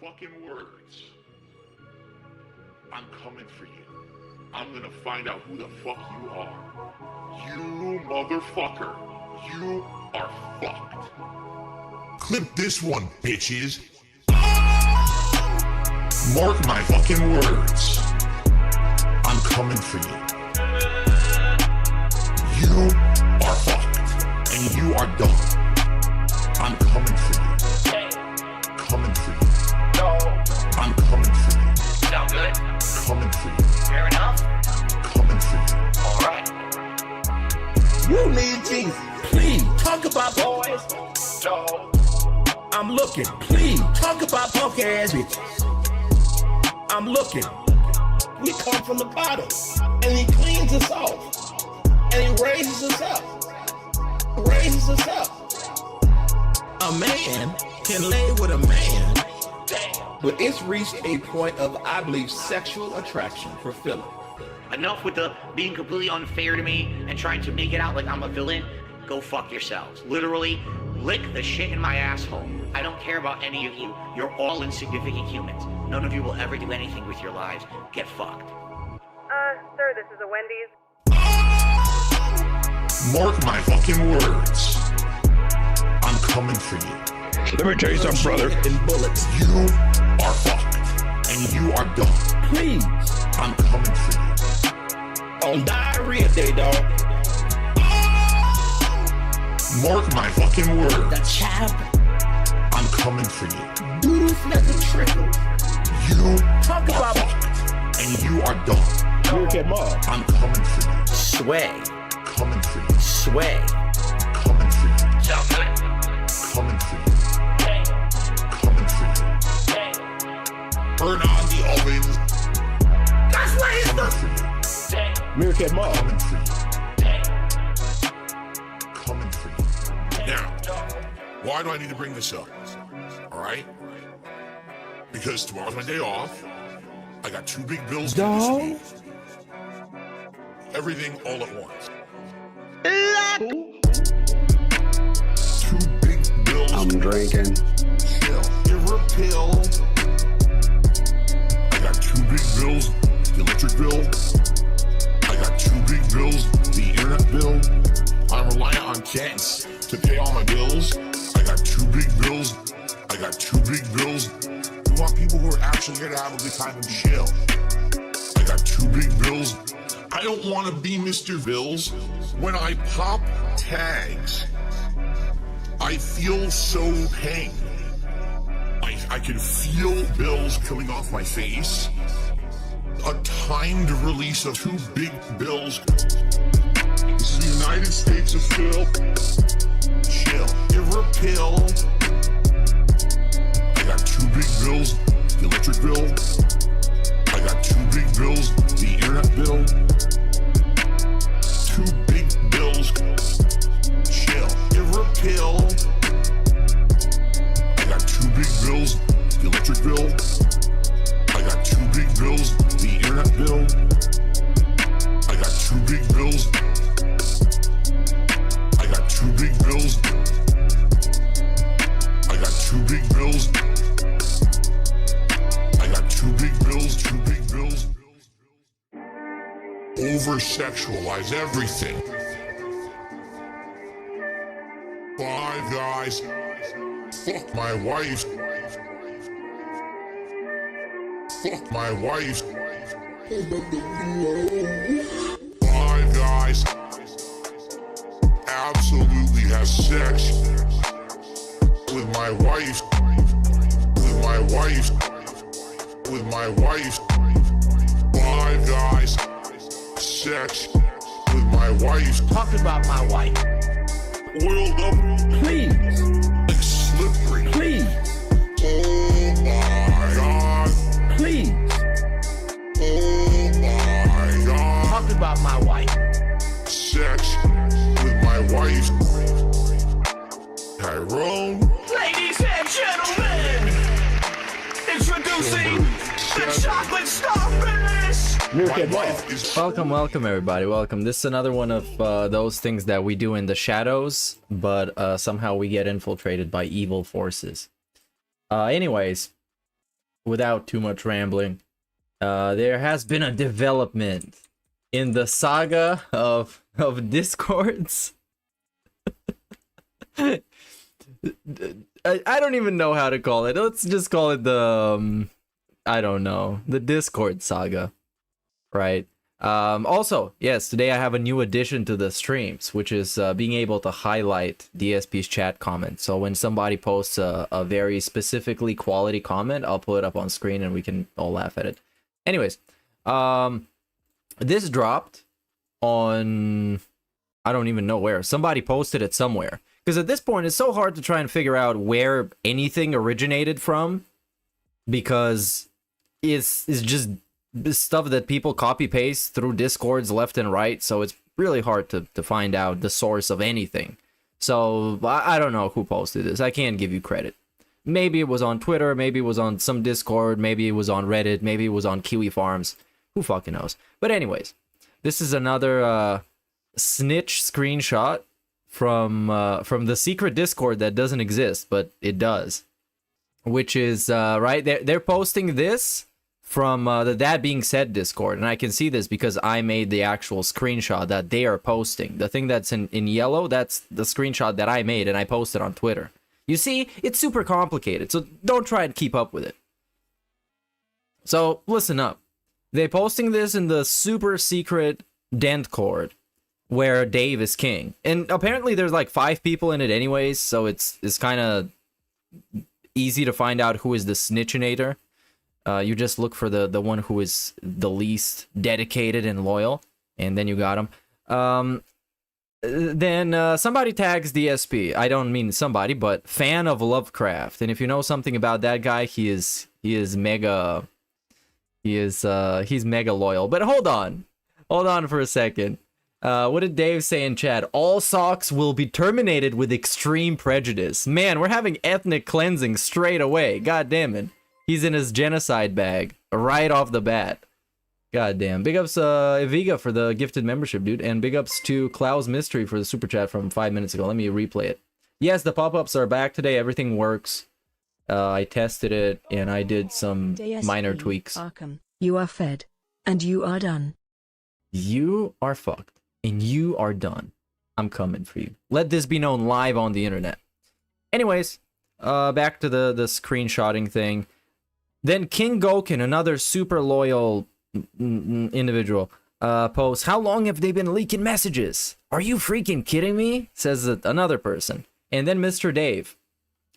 fucking words. I'm coming for you. I'm gonna find out who the fuck you are. You motherfucker. You are fucked. Clip this one, bitches. Mark my fucking words. I'm coming for you. You are fucked. And you are done. I'm coming for you. Coming for you. No. I'm coming for you. Sound good? Coming for you. Fair enough. Coming for you. Alright. You need Jesus. Please talk about boys. So, I'm looking. Please talk about punk ass bitches. I'm looking. We come from the bottom, and he cleans us off, and he raises us up. Raises us up. A man can lay with a man, damn. but it's reached a point of, I believe, sexual attraction for Philip. Enough with the being completely unfair to me and trying to make it out like I'm a villain. Go fuck yourselves. Literally, lick the shit in my asshole. I don't care about any of you. You're all insignificant humans. None of you will ever do anything with your lives. Get fucked. Sir, this is a Wendy's. Mark my fucking words. I'm coming for you. Let me tell you something, brother. And bullets. You are fucked. And you are done. Please. I'm coming for you. On diarrhea day, dog. Mark my fucking words. The chap. I'm coming for you. Doodle let the trickle. You Talk are about fucked. And you are done. Look at Mom. I'm coming for you. Sway. Coming for you. Sway. Coming for you. Sound good? Coming for you. Hey, Coming for you. hey. Turn on the oven. That's what he's Coming doing. for you. Hey, Meerkat Mom. Coming for you. hey. Coming for you. Now, why do I need to bring this up? Alright? Because tomorrow's my day off. I got 2 big bills to this week. Everything all at once. 2 big bills. I'm drinking. Chill. Give her a pill. I got 2 big bills. The electric bill. I got 2 big bills. The internet bill. I'm reliant on chance to pay all my bills. I got 2 big bills. I got 2 big bills. We want people who are actually here to have a good time and chill. I got 2 big bills. I don't want to be Mr. Bills. When I pop tags, I feel so pain. I can feel bills coming off my face. A timed release of 2 big bills. This is the United States of Phil. Chill. Give her a pill. I got 2 big bills. The electric bill. I got 2 big bills. The internet bill. 2 big bills. Chill. Give her a pill. I got 2 big bills. The electric bill. I got 2 big bills. The internet bill. I got 2 big bills. I got 2 big bills. I got 2 big bills. I got 2 big bills. 2 big bills. Over-sexualize everything. 5 guys. Fuck my wife. Fuck my wife. 5 guys absolutely has sex with my wife. With my wife. With my wife. 5 guys sex with my wife. Talk about my wife. Oiled up Please. like slippery. Please. Oh my god. Please. Oh my god. Talk about my wife. Sex with my wife. Tyrone. Ladies and gentlemen, introducing the chocolate starfish. My wife is Welcome everybody, welcome. This is another one of those things that we do in the shadows, but somehow we get infiltrated by evil forces. Anyways, without too much rambling, there has been a development in the saga of Discords. I don't even know how to call it. Let's just call it the I don't know, the Discord saga, right? Also, yes, today I have a new addition to the streams, which is being able to highlight DSP's chat comments. So when somebody posts a very specifically quality comment, I'll pull it up on screen and we can all laugh at it. Anyways, this dropped on, I don't even know where. Somebody posted it somewhere. Because at this point, it's so hard to try and figure out where anything originated from, because it's just stuff that people copy paste through Discords left and right, so it's really hard to find out the source of anything. So I don't know who posted this. I can't give you credit. Maybe it was on Twitter, maybe it was on some Discord, maybe it was on Reddit, maybe it was on Kiwi Farms. Who fucking knows? But anyways, this is another snitch screenshot from the secret Discord that doesn't exist, but it does. Which is right, they're posting this from the That Being Said Discord, and I can see this because I made the actual screenshot that they are posting. The thing that's in yellow, that's the screenshot that I made and I posted on Twitter. You see, it's super complicated, so don't try and keep up with it. So listen up. They're posting this in the super secret Dentcord, where Dave is king, and apparently there's like 5 people in it anyways, so it's kind of easy to find out who is the snitchinator. You just look for the one who is the least dedicated and loyal, and then you got him. Then somebody tags DSP. I don't mean somebody, but fan of Lovecraft. And if you know something about that guy, he's mega loyal. But hold on for a second. What did Dave say in chat? All socks will be terminated with extreme prejudice. Man, we're having ethnic cleansing straight away. God damn it. He's in his genocide bag right off the bat. God damn. Big ups Eviga for the gifted membership, dude. And big ups to Klaus Mystery for the super chat from 5 minutes ago. Let me replay it. Yes, the pop-ups are back today. Everything works. I tested it and I did some minor tweaks. Arkham, you are fed. And you are done. You are fucked. And you are done. I'm coming for you. Let this be known live on the internet. Anyways, back to the screenshotting thing. Then King Goken, another super loyal individual, posts, how long have they been leaking messages? Are you freaking kidding me? Says another person. And then Mr. Dave,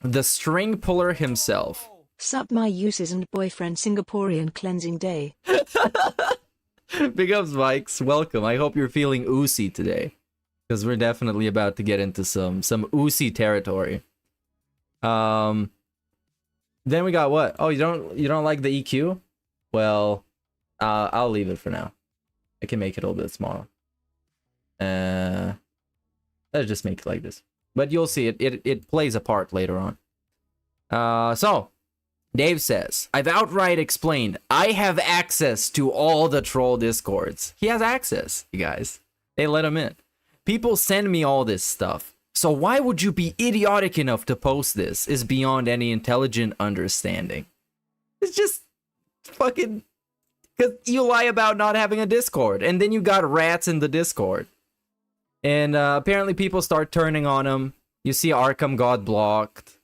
the string puller himself. Sup my uses and boyfriend Singaporean cleansing day. Big ups, Vikes. Welcome. I hope you're feeling oozy today, because we're definitely about to get into some oozy territory. Then we got what? Oh, you don't like the EQ? Well, I'll leave it for now. I can make it a little bit smaller. Let's just make it like this. But you'll see it plays a part later on. So Dave says, I've outright explained I have access to all the troll discords. He has access, you guys. They let him in. People send me all this stuff. So why would you be idiotic enough to post this is beyond any intelligent understanding. It's just fucking, because you lie about not having a Discord, and then you got rats in the Discord. And apparently people start turning on him. You see Arkham got blocked.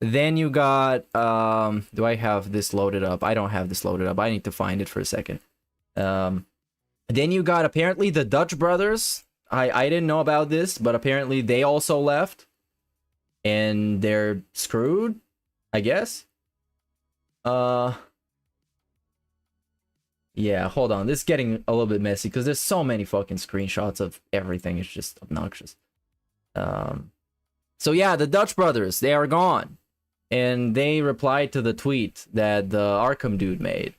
Then you got, do I have this loaded up? I don't have this loaded up. I need to find it for a second. Then you got apparently the Dutch brothers. I didn't know about this, but apparently they also left. And they're screwed, I guess. Yeah, hold on. This is getting a little bit messy because there's so many fucking screenshots of everything. It's just obnoxious. So yeah, the Dutch brothers, they are gone. And they replied to the tweet that the Arkham dude made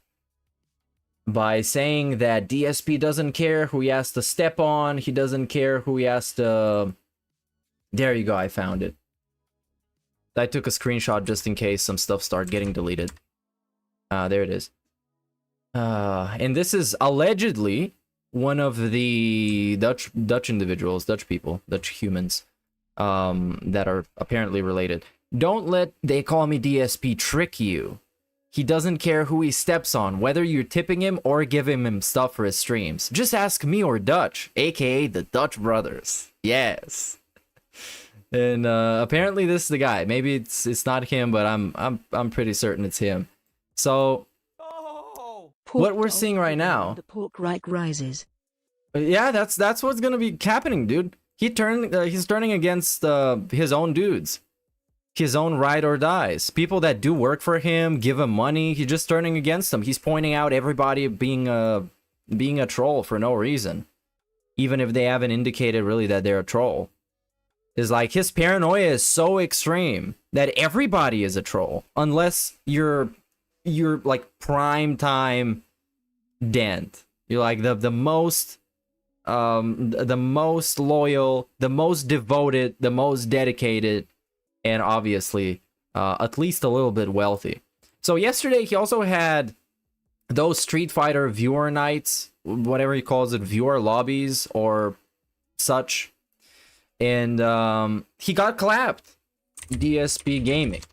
by saying that DSP doesn't care who he has to step on. He doesn't care who he has to... There you go, I found it. I took a screenshot just in case some stuff started getting deleted. There it is. And this is allegedly one of the Dutch individuals, Dutch people, Dutch humans, that are apparently related. Don't let they call me DSP trick you. He doesn't care who he steps on, whether you're tipping him or giving him stuff for his streams. Just ask me or Dutch, aka the Dutch brothers. Yes. And apparently this is the guy. Maybe it's not him, but I'm pretty certain it's him. So what we're seeing right now, The pork reich rises. yeah, that's what's gonna be happening, dude. He's turning against his own dudes, his own ride or dies. People that do work for him, give him money. He's just turning against them. He's pointing out everybody being a troll for no reason, even if they haven't indicated really that they're a troll. Is like his paranoia is so extreme that everybody is a troll unless you're like prime time Dent. You're like the most loyal, the most devoted, the most dedicated, and obviously at least a little bit wealthy. So yesterday he also had those Street Fighter viewer nights, whatever he calls it, viewer lobbies or such. And he got clapped, dspgaming.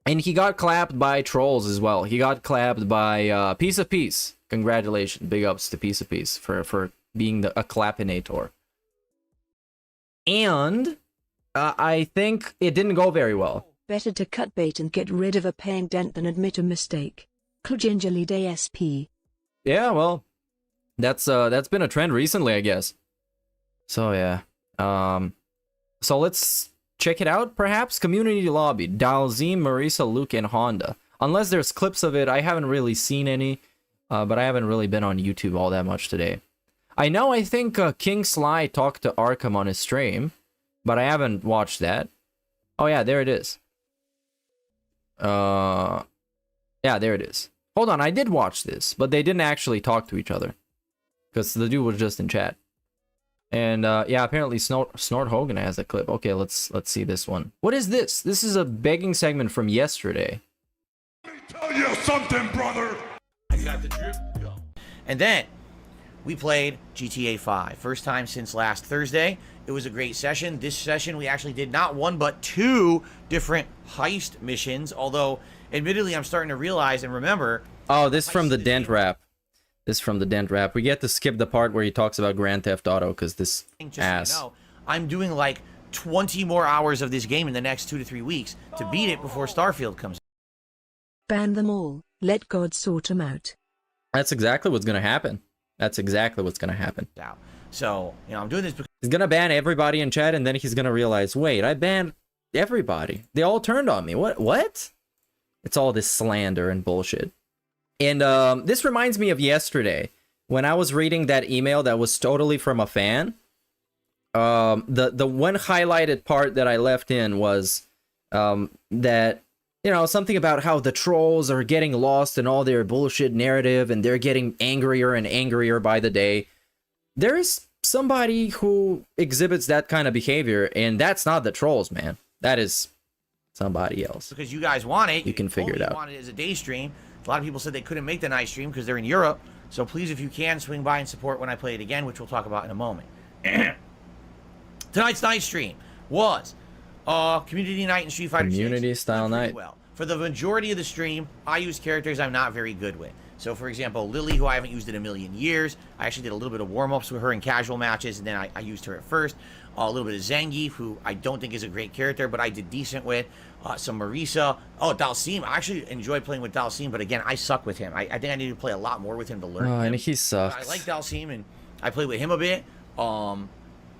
And he got clapped by trolls as well. He got clapped by Piece of Peace. Congratulations, big ups to Piece of Peace for being a clappinator. And I think it didn't go very well. Better to cut bait and get rid of a paying Dent than admit a mistake. Gingerly DSP. Yeah, well, that's been a trend recently, I guess. So yeah. So let's check it out, perhaps. Community lobby. Dalzim, Marisa, Luke, and Honda. Unless there's clips of it, I haven't really seen any. But I haven't really been on YouTube all that much today. I think King Sly talked to Arkham on his stream, but I haven't watched that. Oh yeah, there it is. Yeah, there it is. Hold on, I did watch this, but they didn't actually talk to each other. Because the dude was just in chat. And yeah, apparently Snort Hogan has a clip. Okay, let's see this one. What is this? This is a begging segment from yesterday. Let me tell you something, brother. I got the drip. Go. And then we played GTA 5. First time since last Thursday. It was a great session. This session we actually did not one but two different heist missions. Although, admittedly, I'm starting to realize and remember. Oh, this from the Dent rap. This from the Dent rap. We get to skip the part where he talks about Grand Theft Auto because this ass. So you know, I'm doing like 20 more hours of this game in the next 2 to 3 weeks to beat it before Starfield comes. Ban them all. Let God sort them out. That's exactly what's gonna happen. That's exactly what's gonna happen. Out. So, you know, I'm doing this because He's gonna ban everybody in chat, and then he's gonna realize, wait, I banned everybody. They all turned on me. What? It's all this slander and bullshit. And this reminds me of yesterday when I was reading that email that was totally from a fan. The one highlighted part that I left in was that, you know, something about how the trolls are getting lost in all their bullshit narrative and they're getting angrier and angrier by the day. There is somebody who exhibits that kind of behavior, and that's not the trolls, man. That is somebody else. because you guys want it. You can figure it out. You want it as a day stream. A lot of people said they couldn't make the night stream because they're in Europe. So please, if you can, swing by and support when I play it again, which we'll talk about in a moment. Tonight's night stream was community night and Street Fighter 6. Community style Went pretty night. well. For the majority of the stream, I use characters I'm not very good with. So, for example, Lily, who I haven't used in a million years. I actually did a little bit of warm-ups with her in casual matches, and then I used her at first. A little bit of Zangief, who I don't think is a great character, but I did decent with. Some Marisa. Oh, Dalsim. I actually enjoy playing with Dalsim, but again, I suck with him. I think I need to play a lot more with him to learn him. And he sucks. I like Dalsim, and I play with him a bit.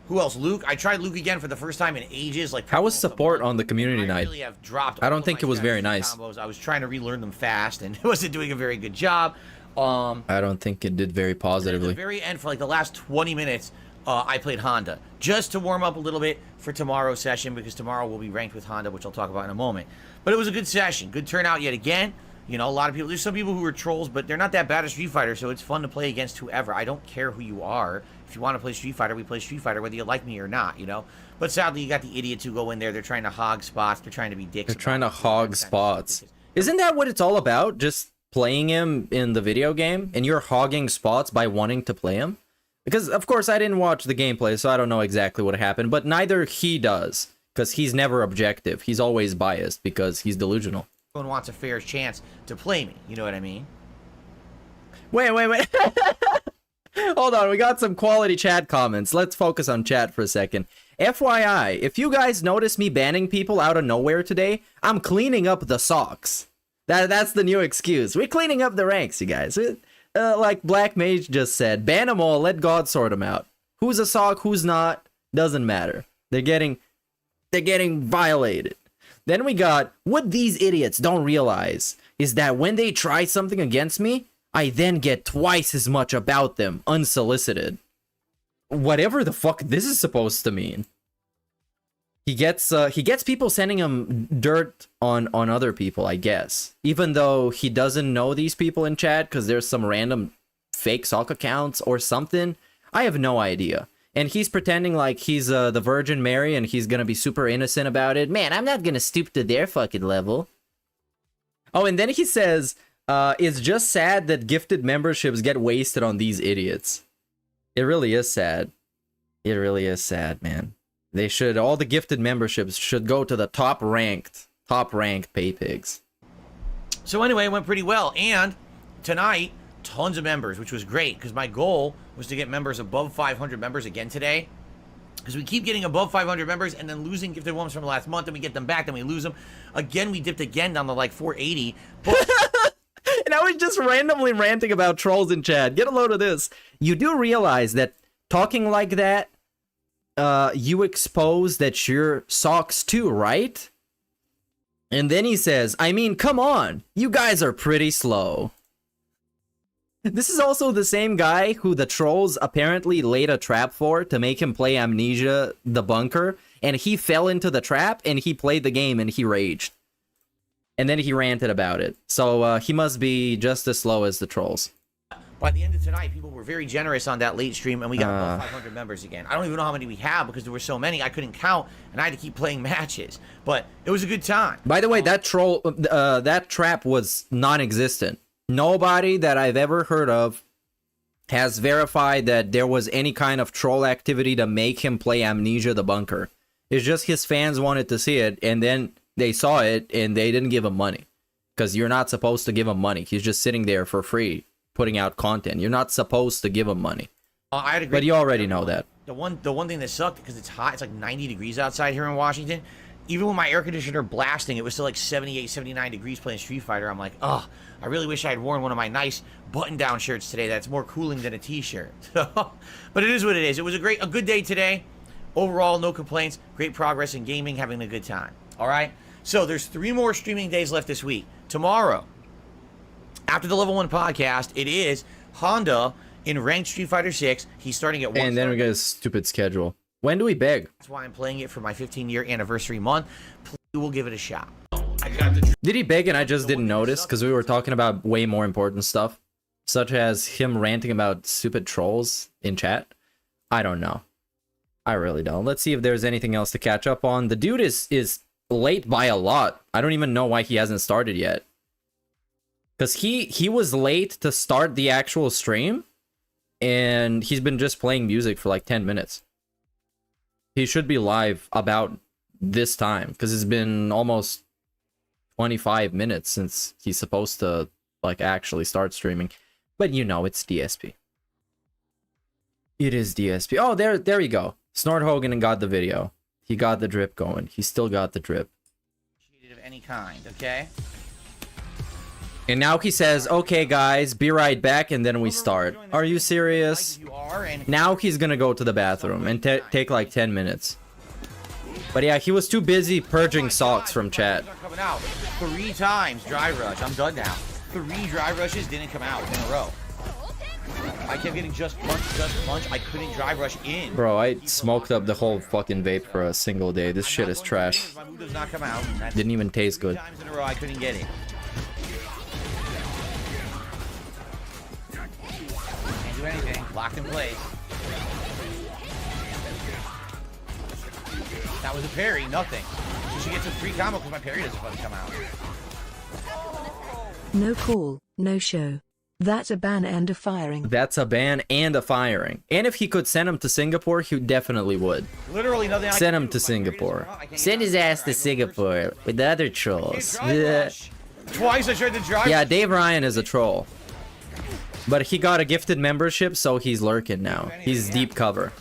Who else? Luke. I tried Luke again for the first time in ages. Like, How was support on the community I night? really have dropped I don't all think my it was very strategies nice. and combos. I was trying to relearn them fast, and it wasn't doing a very good job. I don't think it did very At positively. the very end, for like the last 20 minutes, I played Honda just to warm up a little bit for tomorrow's session, because tomorrow we'll be ranked with Honda, which I'll talk about in a moment. But it was a good session, good turnout yet again. You know, a lot of people. There's some people who are trolls, but they're not that bad at Street Fighter, so it's fun to play against whoever. I don't care who you are. If you want to play Street Fighter, we play Street Fighter, whether you like me or not. You know. But sadly, you got the idiots who go in there. They're trying to hog spots. They're trying to be dicks. They're trying to about it. hog spots. Isn't that what it's all about? Just playing him in the video game, and you're hogging spots by wanting to play him? Because, of course, I didn't watch the gameplay, so I don't know exactly what happened, but neither he does, because he's never objective. He's always biased, because he's delusional. everyone wants a fair chance to play me. You know what I mean? Wait. Hold on, we got some quality chat comments. Let's focus on chat for a second. FYI, if you guys notice me banning people out of nowhere today, I'm cleaning up the socks. That's the new excuse. We're cleaning up the ranks, you guys. Like Black Mage just said, ban them all, let God sort them out. Who's a sock, who's not, doesn't matter. They're getting violated. Then we got, what these idiots don't realize is that when they try something against me, I then get twice as much about them, unsolicited. Whatever the fuck this is supposed to mean. He gets people sending him dirt on other people, I guess. Even though he doesn't know these people in chat because there's some random fake sock accounts or something. I have no idea. And he's pretending like he's the Virgin Mary and he's gonna be super innocent about it. Man, I'm not gonna stoop to their fucking level. Oh, and then he says, it's just sad that gifted memberships get wasted on these idiots. It really is sad. It really is sad, man. They should, all the gifted memberships should go to the top ranked pay pigs. So anyway, it went pretty well. And tonight, tons of members, which was great because my goal was to get members above 500 members again today. Because we keep getting above 500 members and then losing gifted ones from last month, and we get them back, then we lose them. Again, we dipped again down to like 480. But and I was just randomly ranting about trolls in chat. Get a load of this. You do realize that talking like that, you expose that you're socks too, right? And then he says, I mean, come on, you guys are pretty slow. This is also the same guy who the trolls apparently laid a trap for to make him play Amnesia the Bunker, and he fell into the trap and he played the game and he raged. And then he ranted about it. So he must be just as slow as the trolls. by the end of tonight, people were very generous on that late stream, and we got above 500 members again. I don't even know how many we have because there were so many I couldn't count, and I had to keep playing matches. But it was a good time. By the way, that troll, that trap was non-existent. Nobody that I've ever heard of has verified that there was any kind of troll activity to make him play Amnesia the Bunker. It's just his fans wanted to see it, and then they saw it, and they didn't give him money. Because you're not supposed to give him money. He's just sitting there for free, putting out content. You're not supposed to give him money. I had a great but you already know that. The one thing that sucked, because it's hot, it's like 90 degrees outside here in Washington. Even with my air conditioner blasting, it was still like 78, 79 degrees playing Street Fighter. I'm like, oh, I really wish I had worn one of my nice button-down shirts today that's more cooling than a t-shirt. But it is what it is. It was a good day today. Overall, no complaints. Great progress in gaming, having a good time. All right? So there's 3 more streaming days left this week. Tomorrow, after the Level 1 podcast, it is Honda in Ranked Street Fighter 6. He's starting at 1. And then we get a stupid schedule. When do we beg? That's why I'm playing it for my 15-year anniversary month. Please, we'll give it a shot. Did he beg and I just didn't notice because we were talking about way more important stuff, such as him ranting about stupid trolls in chat? I don't know. I really don't. Let's see if there's anything else to catch up on. The dude is late by a lot. I don't even know why he hasn't started yet. Because he was late to start the actual stream, and he's been just playing music for like 10 minutes. He should be live about this time, because it's been almost 25 minutes since he's supposed to like actually start streaming. But you know, it's DSP. It is DSP. Oh, there you go. Snort Hogan and got the video. He got the drip going. He still got the drip. Of any kind, okay? And now he says, okay guys, be right back, and then we start. Are you serious? Now he's gonna go to the bathroom and take like 10 minutes. But yeah, he was too busy purging socks from chat. Coming out 3 times drive rush. I'm done now. 3 drive rushes didn't come out in a row. I kept getting just punch. I couldn't drive rush in. Bro, I smoked up the whole fucking vape for a single day. This shit is trash. My move does not come out. Didn't even taste good. 3 times in a row, I couldn't get it. Can't do anything. Locked in place. That was a parry. Nothing. So she gets a free combo because my parry doesn't fucking come out. No call, no show. That's a ban and a firing. That's a ban and a firing. And if he could send him to Singapore, he definitely would. Literally nothing. Send him to Singapore. Send his ass to Singapore with the other trolls. Twice I tried to drive. Yeah, Dave Ryan is a troll. But he got a gifted membership, so he's lurking now. He's deep cover.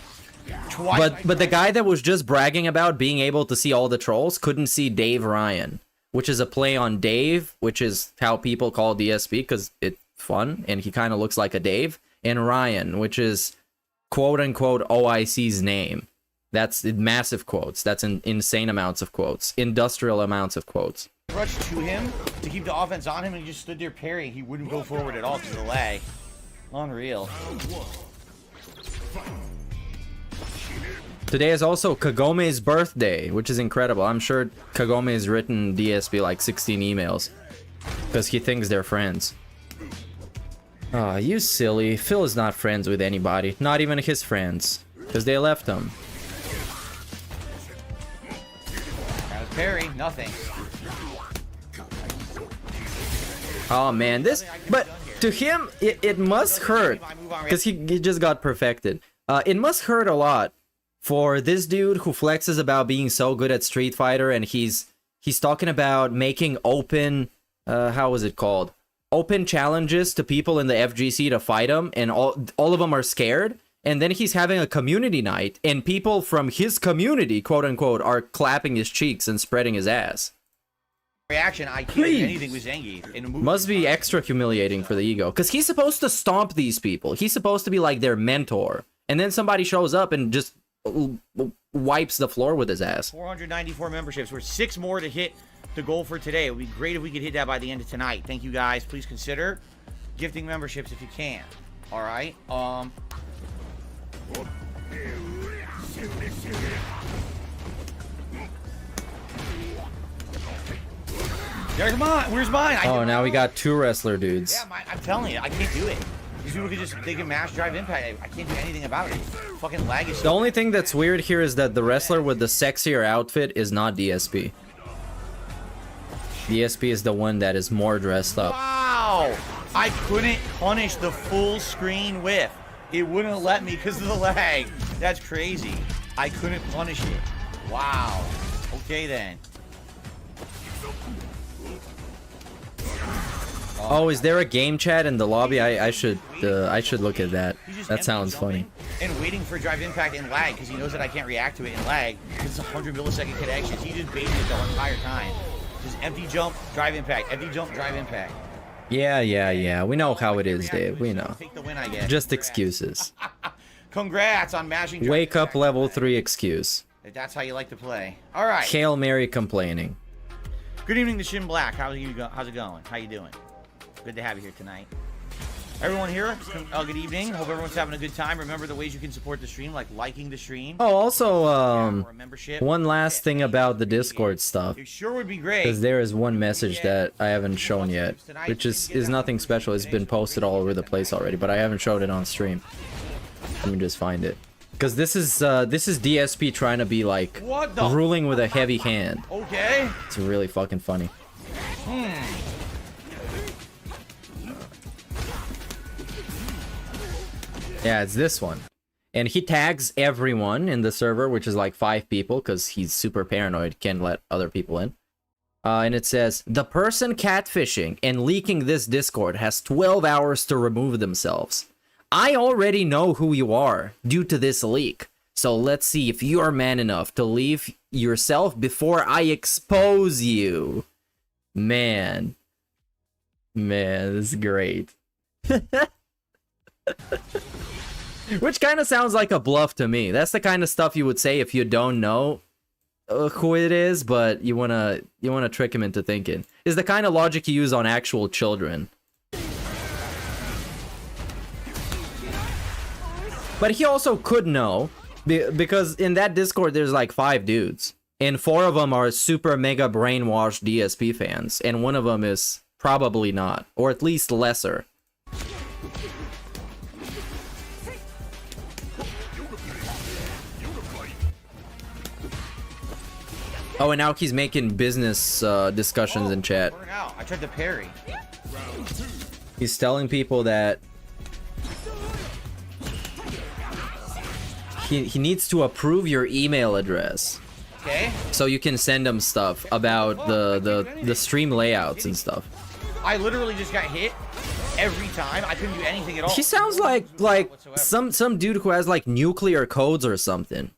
But the guy that was just bragging about being able to see all the trolls couldn't see Dave Ryan, which is a play on Dave, which is how people call DSP because it's fun, and he kind of looks like a Dave, and Ryan, which is quote-unquote OIC's name. That's massive quotes. That's insane amounts of quotes. Industrial amounts of quotes. Rushed to him to keep the offense on him, and he just stood there parrying. He wouldn't go forward at all because of the lag. Unreal. Today is also Kagome's birthday, which is incredible. I'm sure Kagome has written DSP like 16 emails because he thinks they're friends. Oh, you silly. Phil is not friends with anybody, not even his friends, because they left him. Parry, nothing. Oh man, this, but to him, it must hurt because he just got perfected. It must hurt a lot for this dude who flexes about being so good at Street Fighter, and he's talking about making open, how was it called? Open challenges to people in the FGC to fight him, and all of them are scared. And then he's having a community night, and people from his community, quote unquote, are clapping his cheeks and spreading his ass. Reaction, I can't do anything with Zengi. Must be extra humiliating for the ego, because he's supposed to stomp these people. He's supposed to be like their mentor, and then somebody shows up and just wipes the floor with his ass. 494 memberships. We're 6 more to hit the goal for today. It would be great if we could hit that by the end of tonight. Thank you guys. Please consider gifting memberships if you can. All right. Yeah, come on. Where's mine? Oh, now we got 2 wrestler dudes. Yeah, I'm telling you, I can't do it. These people they can mash drive impact. I can't do anything about it. Fucking lag is. The only thing that's weird here is that the wrestler with the sexier outfit is not DSP. DSP is the one that is more dressed up. Wow! I couldn't punish the full screen whiff. It wouldn't let me because of the lag. That's crazy. I couldn't punish it. Wow. Okay then. Oh, is there a game chat in the lobby? I should look at that. That sounds funny. And waiting for drive impact and lag because he knows that I can't react to it and lag because it's 100 millisecond connections. He just baited it the entire time. Just empty jump, drive impact, empty jump, drive impact. Yeah. We know how it is, Dave. We know. Take the win, I guess. Just excuses. Congrats on mashing. Wake up level 3 excuse. If that's how you like to play. All right. Hail Mary complaining. Good evening to Shin Black. How's it going? How you doing? Good to have you here tonight. Everyone here, good evening. Hope everyone's having a good time. Remember the ways you can support the stream, like liking the stream. Oh, also, one last thing about the Discord stuff. It sure would be great. Because there is one message that I haven't shown yet, which is nothing special. It's been posted all over the place already, but I haven't showed it on stream. Let me just find it. Because this is DSP trying to be like ruling with a heavy hand. Okay. It's really fucking funny. Yeah, it's this one. And he tags everyone in the server, which is like 5 people, because he's super paranoid, can't let other people in. And it says, the person catfishing and leaking this Discord has 12 hours to remove themselves. I already know who you are due to this leak. So let's see if you are man enough to leave yourself before I expose you. Man, this is great. Which kind of sounds like a bluff to me. That's the kind of stuff you would say if you don't know who it is, but you wanna trick him into thinking. Is the kind of logic you use on actual children. But he also could know, because in that Discord there's like 5 dudes, and 4 of them are super mega brainwashed DSP fans, and 1 of them is probably not, or at least lesser. Oh, and now he's making business discussions in chat. I tried to parry. He's telling people that he needs to approve your email address. Okay. so you can send him stuff about the stream layouts and stuff. I literally just got hit every time. I couldn't do anything at all. He sounds like some dude who has like nuclear codes or something.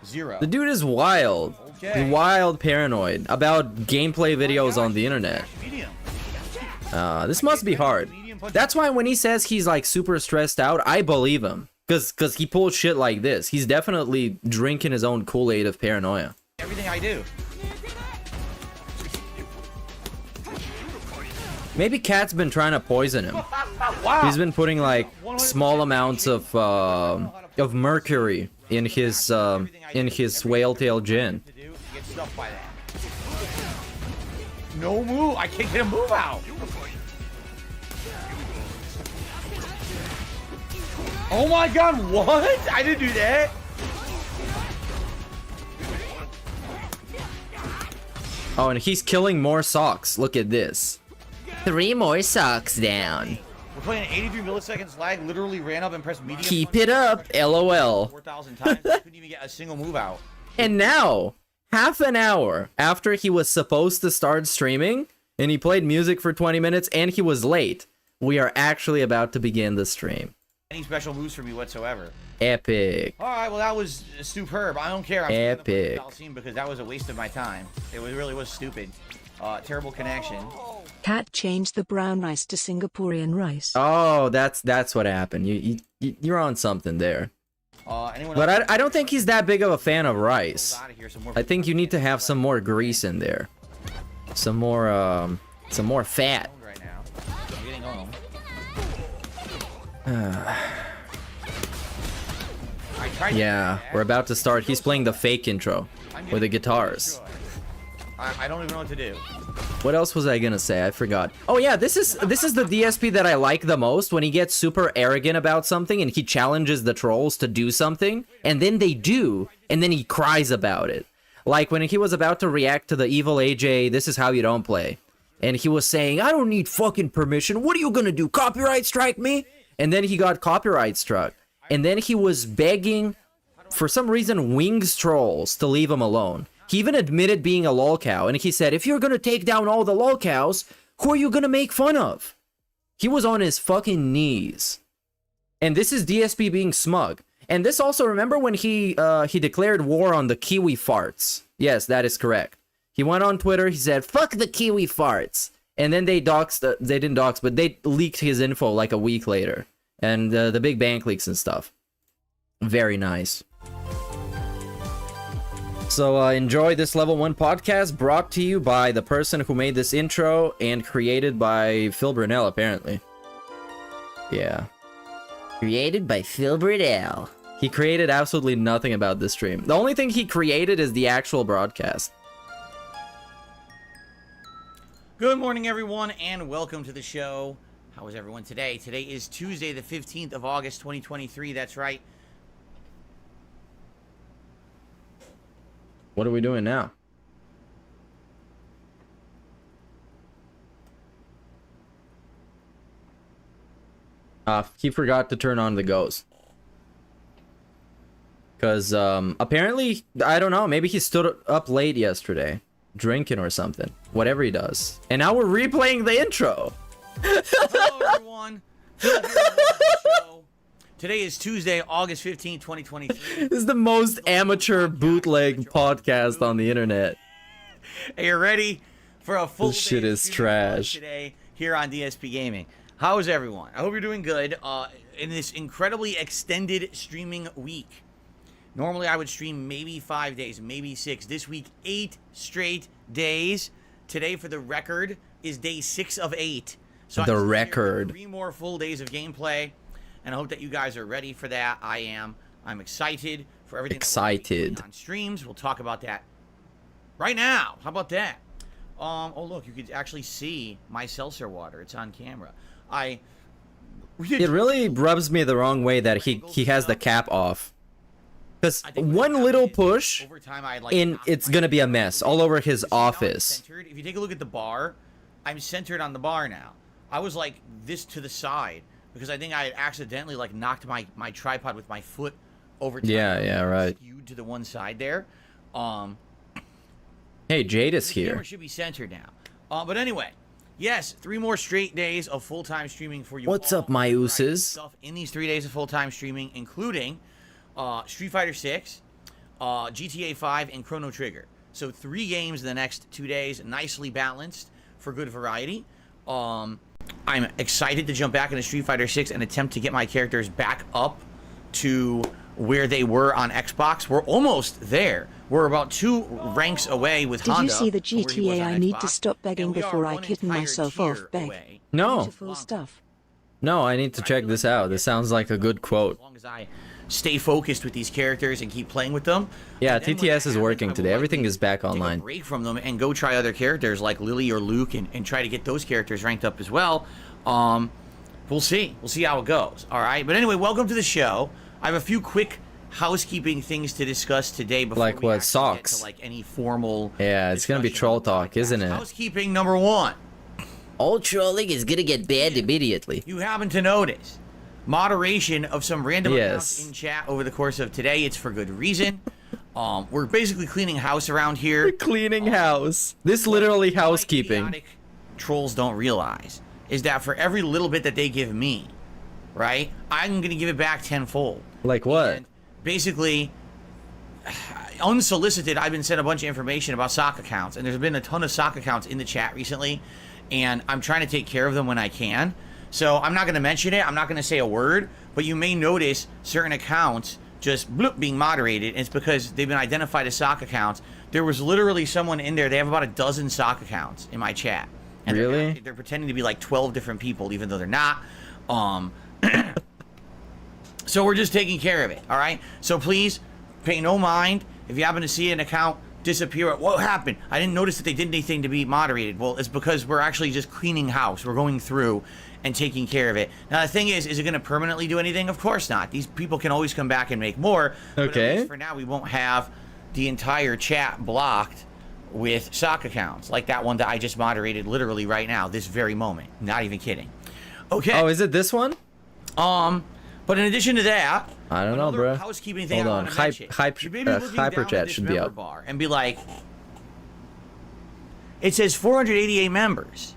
Zero. The dude is wild. Okay. Wild paranoid about gameplay videos on the internet. Medium. This must be hard. That's why when he says he's like super stressed out, I believe him. Cause he pulls shit like this. He's definitely drinking his own Kool-Aid of paranoia. Everything I do. Maybe Cat's been trying to poison him. Wow. He's been putting like small amounts of mercury in his whale tail gin. To do to get stuff by that. No move. I can't get a move out. Oh my god, what? I didn't do that. Oh, and he's killing more socks. Look at this. 3 more socks down. We're playing 83 milliseconds lag. Literally ran up and pressed medium. Keep it up, LOL. 4,000 times. I couldn't even get a single move out. And now, half an hour after he was supposed to start streaming, and he played music for 20 minutes, and he was late, we are actually about to begin the stream. Any special moves for me whatsoever. Epic. All right, well that was superb. I don't care. I'm Epic. because that was a waste of my time. It really was stupid. Terrible connection. Cat changed the brown rice to Singaporean rice. Oh, that's what happened. You're on something there. Anyone But else? I don't think he's that big of a fan of rice. Out of here, some more I think you need to have some more grease in there. Some more fat. right now. I'm getting home. Yeah, we're about to start. He's playing the fake intro with the guitars. I don't even know what to do. What else was I gonna say? I forgot. Oh yeah, this is the DSP that I like the most, when he gets super arrogant about something and he challenges the trolls to do something, and then they do, and then he cries about it. Like when he was about to react to the evil AJ, "This is how you don't play," and he was saying, "I don't need fucking permission. What are you gonna do? Copyright strike me?" And then he got copyright struck, and then he was begging, for some reason, Wings trolls to leave him alone. He even admitted being a lolcow, and he said, "If you're gonna take down all the lolcows, who are you gonna make fun of?" He was on his fucking knees. And this is DSP being smug. And this also, remember when he declared war on the Kiwi farts? Yes, that is correct. He went on Twitter, he said, "Fuck the Kiwi farts." And then they didn't dox, but they leaked his info like a week later. And the big bank leaks and stuff. Very nice. So enjoy this Level 1 podcast, brought to you by the person who made this intro and created by Phil Brunel, apparently. Yeah. Created by Phil Brunel. He created absolutely nothing about this stream. The only thing he created is the actual broadcast. Good morning, everyone, and welcome to the show. How is everyone today? Today is Tuesday, the 15th of August, 2023. That's right. What are we doing now? He forgot to turn on the ghost. Because, apparently, I don't know, maybe he stood up late yesterday, drinking or something. Whatever he does. And now we're replaying the intro. Hello, everyone. Phil here, welcome to the show. Today is Tuesday, August 15th, 2023. This is the most amateur bootleg podcast on the internet. Are you ready for a full This shit day of is shooting trash. today here on DSP Gaming? How is everyone? I hope you're doing good in this incredibly extended streaming week. Normally, I would stream maybe 5 days, maybe 6. This week, 8 straight days. Today, for the record, is day 6 of 8. So The I'm record. 3 more full days of gameplay, and I hope that you guys are ready for that. I am. I'm excited for everything. Excited. On streams, we'll talk about that right now. How about that? Oh look, you could actually see my seltzer water. It's on camera. It really rubs me the wrong way that he has the cap off. Because one little push, over time, I like and it's gonna be a mess all over his office. If you take a look at the bar, I'm centered on the bar now. I was like this to the side because I think I had accidentally like knocked my tripod with my foot over time. Yeah, right. Skewed to the one side there. Hey, Jade is The here. camera should be centered now. But anyway, yes, 3 more straight days of full-time streaming for you. What's all. up, my ooses? Stuff in these 3 days of full-time streaming, including Street Fighter 6, GTA 5, and Chrono Trigger. So 3 games in the next 2 days, nicely balanced for good variety. I'm excited to jump back into Street Fighter 6 and attempt to get my characters back up to where they were on Xbox. We're almost there. We're about 2 ranks away with Did Honda. you see the from where he was GTA on I need Xbox, to stop begging and we are before I one kitten entire myself tier off, beg? away. No. Beautiful stuff. No, I need to check this out. This sounds like a good quote. As long as I stay focused with these characters and keep playing with them. Yeah, And then when TTS that is happens, working I will today. Everything likely is back take a online. break from them and go try other characters like Lily or Luke and try to get those characters ranked up as well. We'll see. We'll see how it goes. All right. But anyway, welcome to the show. I have a few quick housekeeping things to discuss today before Like we what? actually Socks? get to like any formal. Yeah, it's gonna be discussion troll on the talk, podcast. isn't it? Housekeeping number 1. All trolling is gonna get banned immediately. You happen to notice moderation of some random accounts Yes. in chat over the course of today. It's for good reason. We're basically cleaning house around here. Cleaning house. This literally What housekeeping. idiotic trolls don't realize is that for every little bit that they give me, right, I'm gonna give it back tenfold. Like what? And basically, unsolicited, I've been sent a bunch of information about sock accounts, and there's been a ton of sock accounts in the chat recently, and I'm trying to take care of them when I can. So I'm not going to mention it. I'm not going to say a word, but you may notice certain accounts just bloop being moderated, and it's because they've been identified as sock accounts. There was literally someone in there. They have about a dozen sock accounts in my chat. And Really? they're pretending to be like 12 different people, even though they're not. So we're just taking care of it, all right? So please pay no mind if you happen to see an account disappear. What happened? I didn't notice that they did anything to be moderated. Well, it's because we're actually just cleaning house. We're going through and taking care of it. Now, the thing is it going to permanently do anything? Of course not. These people can always come back and make more. But Okay. at least for now, we won't have the entire chat blocked with sock accounts like that one that I just moderated literally right now, this very moment. Not even kidding. Okay. Oh, is it this one? But in addition to that, I don't know, another bro. housekeeping thing Hold I on. want to mention. You may be looking Hyper down at chat this should be member up. bar and be like, it says 488 members.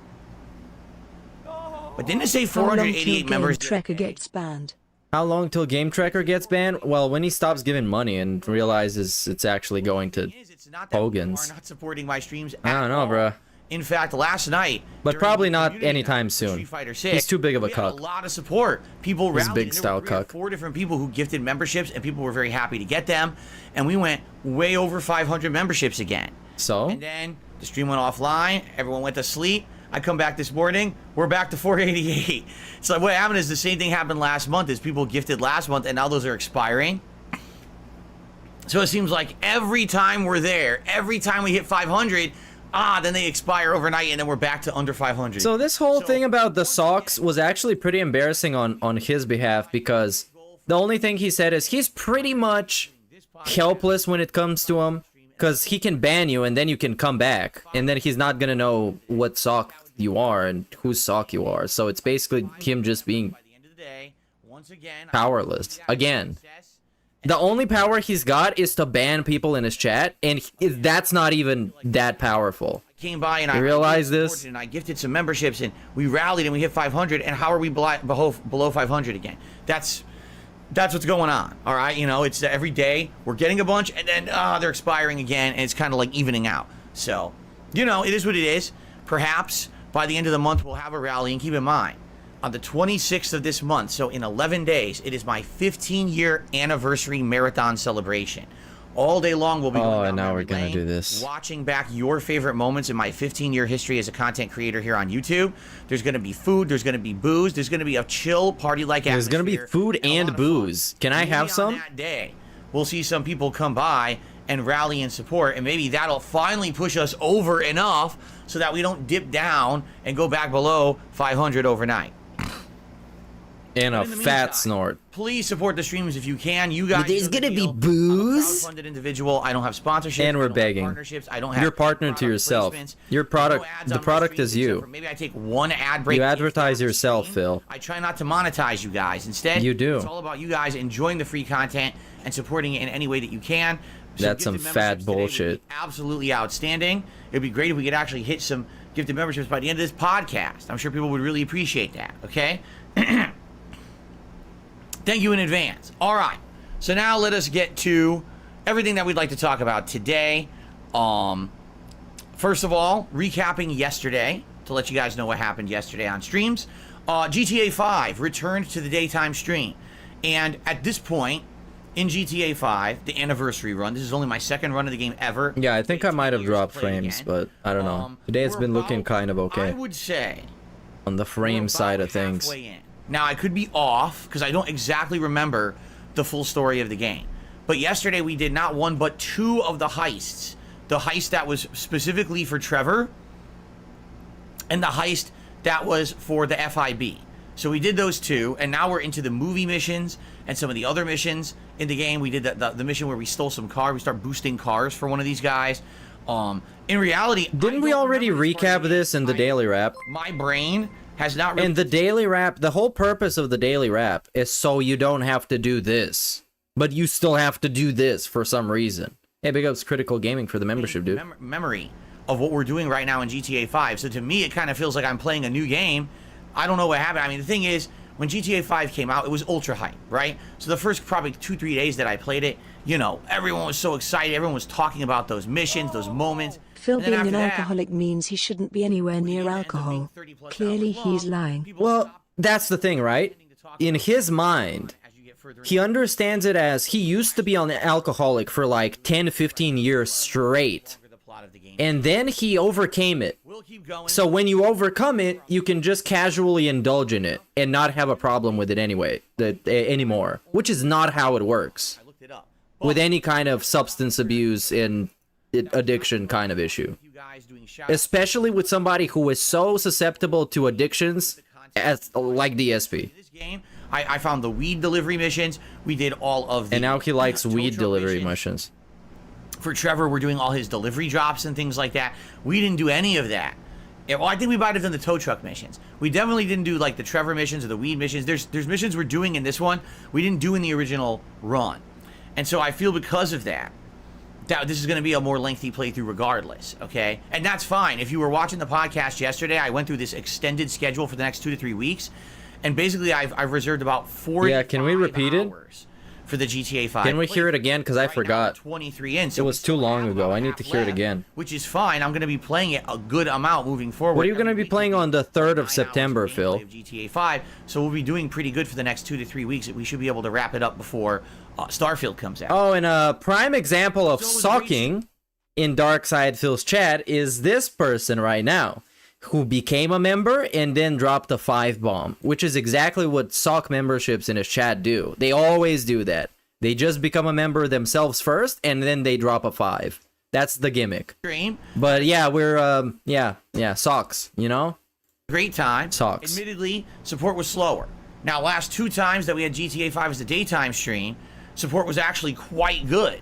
But didn't it say How long till 488 Game members? Tracker gets banned? How long till Game Tracker gets banned? Well, when he stops giving money and realizes it's actually going to It's not that Hogan's. people are not supporting my streams. I don't at know, all. bro. In fact, last night, But during probably the not community anytime night for soon. Street Fighter 6, He's too big of a we had cuck. a lot of support. People He's rallied. big and there style were 3 or cuck. 4 different people who gifted memberships, and people were very happy to get them. And we went way over 500 memberships again. So? And then the stream went offline. Everyone went to sleep. I come back this morning. We're back to 488. So what happened is the same thing happened last month. Is people gifted last month, and now those are expiring. So it seems like every time we're there, every time we hit 500, then they expire overnight, and then we're back to under 500. So this whole thing about the socks was actually pretty embarrassing on his behalf, because the only thing he said is he's pretty much helpless when it comes to him, because he can ban you and then you can come back, and then he's not gonna know what sock you are and whose sock you are. So it's basically him just being By the end of the day, once again, powerless again. The only power he's got is to ban people in his chat, and that's not even that powerful. came by and You I realize supported this? and I gifted some memberships, and we rallied and we hit 500. And how are we below 500 again? That's what's going on. All right, you know, it's every day we're getting a bunch, and then they're expiring again, and it's kind of like evening out. So, you know, it is what it is. Perhaps by the end of the month we'll have a rally, and keep in mind, on the 26th of this month, so in 11 days, it is my 15-year anniversary marathon celebration. All day long, we'll be going down now memory we're gonna lane, do this. watching back your favorite moments in my 15-year history as a content creator here on YouTube. There's going to be food. There's going to be booze. There's going to be a chill party-like atmosphere. There's gonna be food a lot and of booze. fun. Can I Maybe have on some? that day, we'll see some people come by and rally and support, and maybe that'll finally push us over enough so that we don't dip down and go back below 500 overnight. And a In the fat meantime, snort. Please support the streams if you can. You guys, There's know the gonna be deal. booze. I'm a crowdfunded individual. I don't have sponsorships. And we're I don't have begging. partnerships. I don't have You're partner to product yourself. placements. Your There's product- no ads the on my product streams is you. except for maybe I take one ad break. You if advertise down the yourself, stream. Phil. I try not to monetize you guys. Instead, You do. It's all about you guys enjoying the free content and supporting it in any way that you can. That's some gifted fat memberships today would bullshit. be absolutely outstanding. It'd be great if we could actually hit some gifted memberships by the end of this podcast. I'm sure people would really appreciate that. Okay. Thank you in advance. All right. So now let us get to everything that we'd like to talk about today. First of all, recapping yesterday to let you guys know what happened yesterday on streams. GTA 5 returned to the daytime stream. And at this point in GTA 5, the anniversary run, this is only my second run of the game ever. Yeah, I think I might have dropped Play it frames, again. but I don't know. Today it's We're been looking about, kind of okay I would say on the we're frame about side of things. halfway in. Now, I could be off because I don't exactly remember the full story of the game. But yesterday we did not one but two of the heists. The heist that was specifically for Trevor and the heist that was for the FIB. So we did those two, and now we're into the movie missions and some of the other missions in the game. We did the mission where we stole some car. We start boosting cars for one of these guys. In reality, Didn't we already recap this in the daily wrap? My brain has not really... And the daily wrap, the whole purpose of the daily wrap is so you don't have to do this, but you still have to do this for some reason. Hey, big ups Critical Gaming for the membership, dude. Memory of what we're doing right now in GTA 5. So to me, it kind of feels like I'm playing a new game. I don't know what happened. I mean, the thing is, when GTA 5 came out, it was ultra hype, right? So the first probably 2-3 days that I played it, you know, everyone was so excited. Everyone was talking about those missions, those moments. Phil And then being after an that, alcoholic means he shouldn't be anywhere near alcohol. Clearly he's lying. Well, that's the thing, right? In his mind, he understands it as he used to be an alcoholic for like 10-15 years straight. And then he overcame it. So when you overcome it, you can just casually indulge in it and not have a problem with it anyway, anymore. Which is not how it works with any kind of substance abuse and addiction kind of issue. Especially with somebody who is so susceptible to addictions as like DSP. I found the weed delivery missions. We did all of the... And now he likes tow weed truck delivery missions. missions. For Trevor, we're doing all his delivery drops and things like that. We didn't do any of that. Yeah, well, I think we might have done the tow truck missions. We definitely didn't do like the Trevor missions or the weed missions. There's missions we're doing in this one we didn't do in the original run. And so I feel because of that this is going to be a more lengthy playthrough regardless, okay? And that's fine. If you were watching the podcast yesterday, I went through this extended schedule for the next 2 to 3 weeks. And basically, I've reserved about 40 Yeah, can we repeat it? For the GTA 5. Can we hear it again? Because I forgot. 23 in, so It was too long ago. I need to hear it again. Which is fine. I'm going to be playing it a good amount moving forward. What are you going to be playing on the 3rd of September, Phil? GTA 5. So we'll be doing pretty good for the next 2 to 3 weeks. We should be able to wrap it up before Starfield comes out. Oh, and a prime example of sucking in Darkside Phil's chat is this person right now, who became a member and then dropped a 5 bomb, which is exactly what sock memberships in his chat do. They always do that. They just become a member themselves first, and then they drop a 5. That's the gimmick. But yeah, we're, socks, you know? Great time. Socks. Admittedly, support was slower. Now, last 2 times that we had GTA 5 as the daytime stream, support was actually quite good.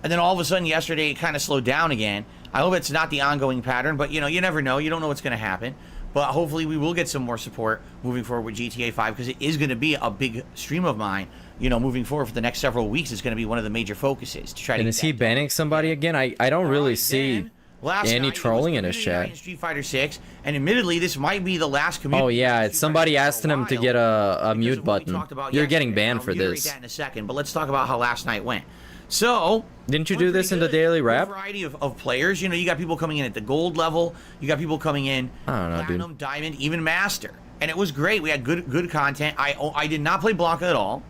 And then all of a sudden yesterday, it kind of slowed down again. I hope it's not the ongoing pattern, but, you know, you never know. You don't know what's going to happen. But hopefully we will get some more support moving forward with GTA 5 because it is going to be a big stream of mine. You know, moving forward for the next several weeks is going to be one of the major focuses to try to. And is he banning somebody again? I don't really see any trolling in his chat. Street Fighter 6, and admittedly, this might be the last community. Oh yeah, it's somebody asking him to get a mute button. You're getting banned for this. That in a second, but let's talk about how last night went. So, didn't you do this in the daily wrap? A variety of players. You know, you got people coming in at the gold level. You got people coming in I don't know, platinum, dude. diamond, even master, and it was great. We had good content. I did not play Blanca at all.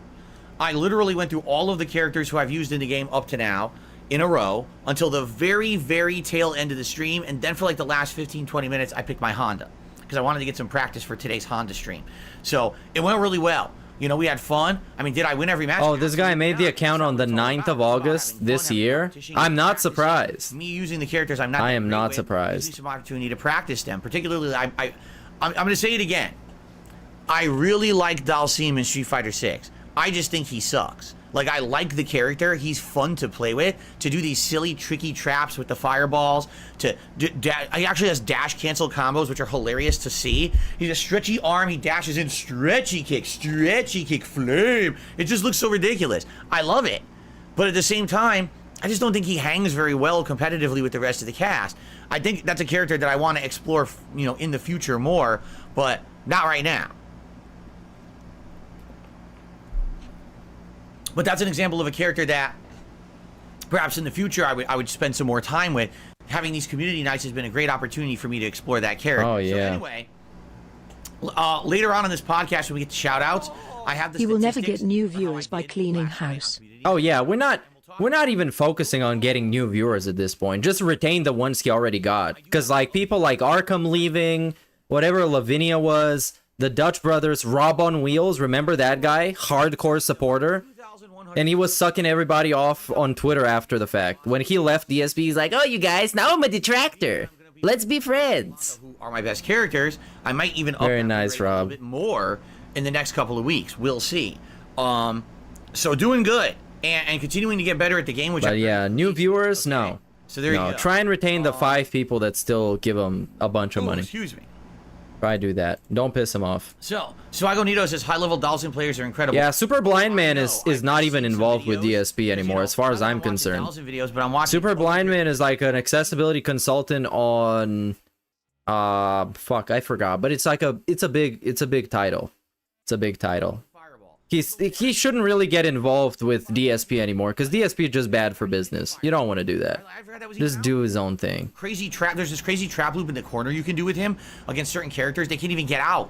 I literally went through all of the characters who I've used in the game up to now in a row until the very, very tail end of the stream. And then for like the last 15-20 minutes, I picked my Honda because I wanted to get some practice for today's Honda stream. So it went really well. You know, we had fun. I mean, did I win every match? Oh, this guy made the account on the 9th of August this year. I'm not surprised. Me using the characters I'm not. I am not with, surprised. Using some opportunity to practice them. Particularly, I'm going to say it again. I really like Dalsim in Street Fighter 6. I just think he sucks. Like, I like the character. He's fun to play with. To do these silly, tricky traps with the fireballs. He actually has dash cancel combos, which are hilarious to see. He's a stretchy arm. He dashes in stretchy kick, flame. It just looks so ridiculous. I love it. But at the same time, I just don't think he hangs very well competitively with the rest of the cast. I think that's a character that I want to explore, in the future more, but not right now. But that's an example of a character that perhaps in the future I would spend some more time with. Having these community nights has been a great opportunity for me to explore that character. Oh, yeah. So anyway, later on in this podcast when we get to shout-outs, I have the You will never statistics get new of how I viewers by did cleaning last night on house. Community Oh Night. yeah, we're not even focusing on getting new viewers at this point. Just retain the ones he already got. Because like people like Arkham leaving, whatever Lavinia was, the Dutch brothers, Rob on Wheels, remember that guy? Hardcore supporter. And he was sucking everybody off on Twitter after the fact. When he left DSP, he's like, oh, you guys, now I'm a detractor. Let's be friends. Who are my best characters. I might even up Very that nice, rate a little Rob. bit more in the next couple of weeks. We'll see. So doing good and continuing to get better at the game, which But I'm yeah, very new pleased with. viewers, Okay. no. So there you No, go. try and retain the 5 people that still give them a bunch of Ooh, money. excuse me. Try do that. Don't piss them off. So Swagonito says high-level Dalsim players are incredible. Yeah, Super Blind Man I is know. not I've even seen some involved with videos, DSP anymore, as far as I'm watching concerned. Dalsim videos, but I'm watching Super Blind Man is like an accessibility consultant on fuck, I forgot, but it's a big title. It's a big title. Fireball. He shouldn't really get involved with DSP anymore because DSP is just bad for business. You don't want to do that. I forgot that was even Just out. do his own thing. Crazy trap. There's this crazy trap loop in the corner you can do with him against certain characters. They can't even get out.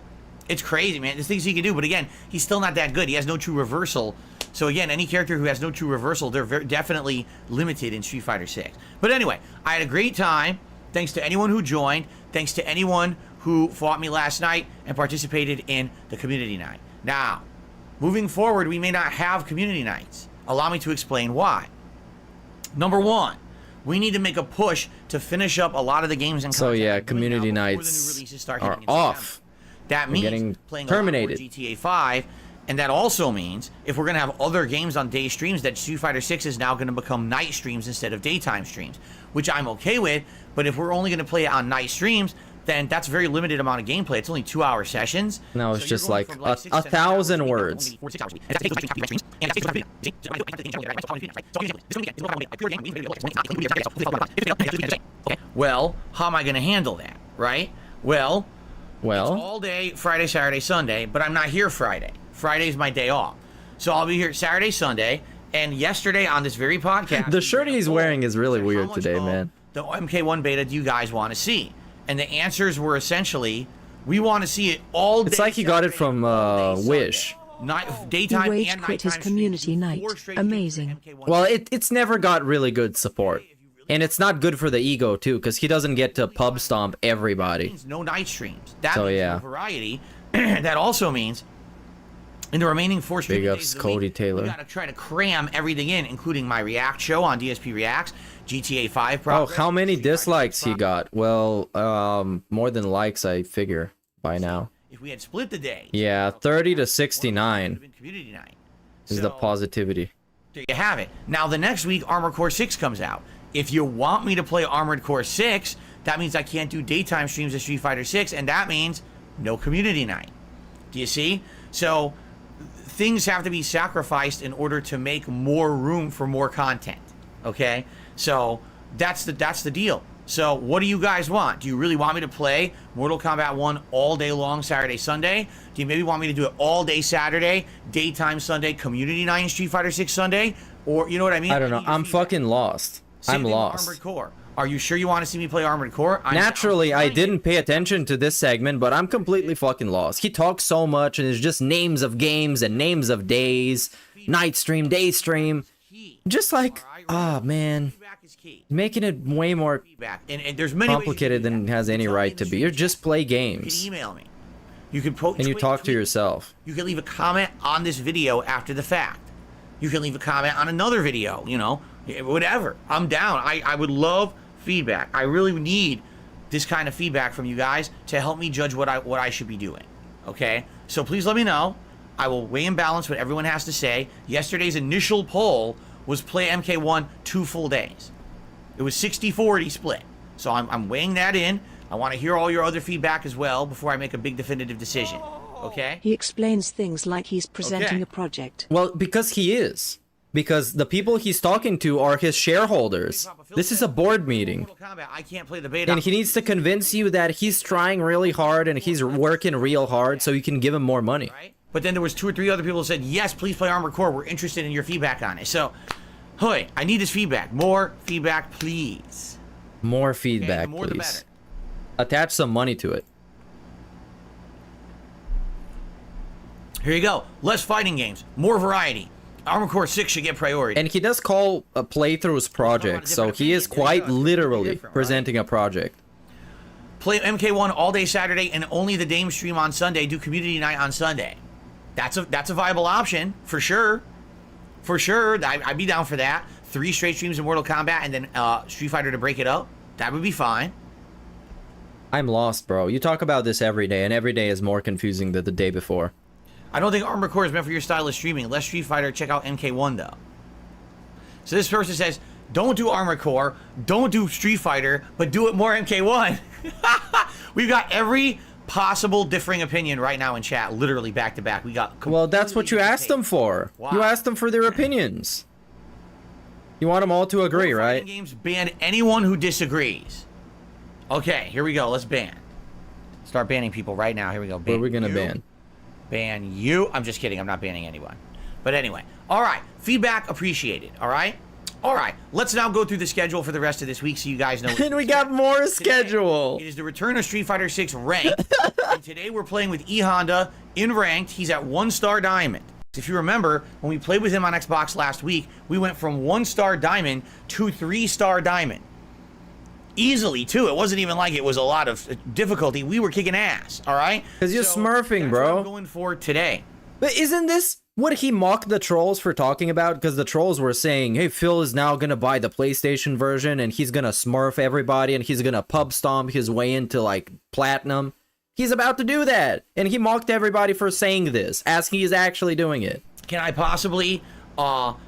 It's crazy, man. There's things he can do, but again, he's still not that good. He has no true reversal. So again, any character who has no true reversal, they're definitely limited in Street Fighter 6. But anyway, I had a great time. Thanks to anyone who joined. Thanks to anyone who fought me last night and participated in the community night. Now, moving forward, we may not have community nights. Allow me to explain why. Number one, we need to make a push to finish up a lot of the games and So content yeah, I'm doing community now before the new nights releases start are hitting in off. September. That We're means getting playing terminated. a lot more GTA 5, and that also means if we're going to have other games on day streams, that Street Fighter 6 is now going to become night streams instead of daytime streams, which I'm okay with. But if we're only going to play it on night streams, then that's a very limited amount of gameplay. It's only 2-hour sessions. No, it's So just you're going like from a 6 to 7 hours 1,000 a week, words. only 4 to 6 hours a week. And that's taking streams, and that's taking Okay. Well, how am I going to handle that, right? Well, it's Well, all day Friday, Saturday, Sunday, but I'm not here Friday. Friday's my day off. So I'll be here Saturday, Sunday, and yesterday on this very podcast... the shirt he's wearing is really weird today, man. The MK1 beta do you guys want to see? And the answers were essentially, we want to see it all day. It's like he got it Saturday, from all day Wish. Sunday. He Daytime rage and quit his nighttime community streams, night. 4 straight Amazing. days of MK1. Well, it's never got really good support. And it's not good for the ego, too, because he doesn't get to pub stomp everybody. means no night streams. That So, means yeah. no variety. That also means in the remaining 4 streaming Big ups, days of the Cody week, Taylor. we gotta try to cram everything in, including my React show on DSP Reacts, GTA 5 Oh, progress. how many Street Fighter 6 dislikes he progress. got? Well, more than likes, I figure, by now. If we had split the day, Yeah, 30 to 69 community night. is the So, positivity. there you have it. Now the next week, Armored Core 6 comes out. If you want me to play Armored Core 6, that means I can't do daytime streams of Street Fighter 6, and that means no community night. Do you see? So things have to be sacrificed in order to make more room for more content. Okay? So that's the deal. So what do you guys want? Do you really want me to play Mortal Kombat 1 all day long, Saturday, Sunday? Do you maybe want me to do it all day Saturday, daytime Sunday, community night in Street Fighter 6 Sunday? Or, you know what I mean? I don't know. need your I'm feedback. fucking lost. Same I'm thing with lost. Armored Core. Are you sure you want to see me play Armored Core? Naturally, I I'm didn't pay attention to this segment, but I'm completely fucking lost. He talks so much, and it's just names of games and names of days. Night stream, day stream. Just like, ah, man. Feedback is key. Making it way more Feedback. And there's many ways you complicated can do than it that. has You any tell me right in to the be. You stream just play chat. You games. can email me. You can And you talk to tweet. yourself. You can leave a comment on this video after the fact. You can leave a comment on another video, you know, whatever. I'm down. I would love feedback. I really need this kind of feedback from you guys to help me judge what I should be doing. Okay? So please let me know. I will weigh and balance what everyone has to say. Yesterday's initial poll was play MK1 2 full days. It was 60-40 split. So I'm weighing that in. I want to hear all your other feedback as well before I make a big definitive decision. Okay? He explains things like he's presenting Okay. a project. Well, because he is. because the people he's talking to are his shareholders. This is a board meeting. Mortal Kombat, I can't play the beta. And he needs to convince you that he's trying really hard and he's working real hard so you can give him more money. Right? But then there was 2 or 3 other people who said, yes, please play Armored Core. We're interested in your feedback on it. So, Hoy, I need this feedback. More feedback, please. More feedback, Okay, the more the please. better. Attach some money to it. Here you go. Less fighting games. More variety. Armored Core 6 should get priority. And he does call playthroughs projects, so he is quite literally presenting a project. Play MK1 all day Saturday and only the Dame stream on Sunday. Do community night on Sunday. That's a viable option for sure. For sure, I'd be down for that. 3 straight streams of Mortal Kombat and then Street Fighter to break it up. That would be fine. I'm lost, bro. You talk about this every day, and every day is more confusing than the day before. I don't think Armored Core is meant for your style of streaming. Less Street Fighter, check out MK1 though. So this person says, don't do Armored Core, don't do Street Fighter, but do it more MK1. We've got every possible differing opinion right now in chat, literally back to back. We got. Well, that's what you asked them for. Wow. You asked them for their opinions. You want them all to agree, Fighting right? Games ban anyone who disagrees. Okay, here we go. Let's ban. Start banning people right now. Here we go. Ban What are we gonna you. ban? Ban you. I'm just kidding. I'm not banning anyone. But anyway. All right. Feedback appreciated. All right. All right. Let's now go through the schedule for the rest of this week so you guys know. And we got more schedule. It is the return of Street Fighter 6 ranked. And today we're playing with E Honda in ranked. He's at 1-star diamond. If you remember, when we played with him on Xbox last week, we went from 1-star diamond to 3-star diamond. Easily, too. It wasn't even like it was a lot of difficulty. We were kicking ass, all right? Because you're smurfing, that's bro. what I'm going for today. But isn't this what he mocked the trolls for talking about? Because the trolls were saying, hey, Phil is now going to buy the PlayStation version and he's going to smurf everybody and he's going to pub stomp his way into, like, platinum. He's about to do that. And he mocked everybody for saying this, as he is actually doing it. Can I possibly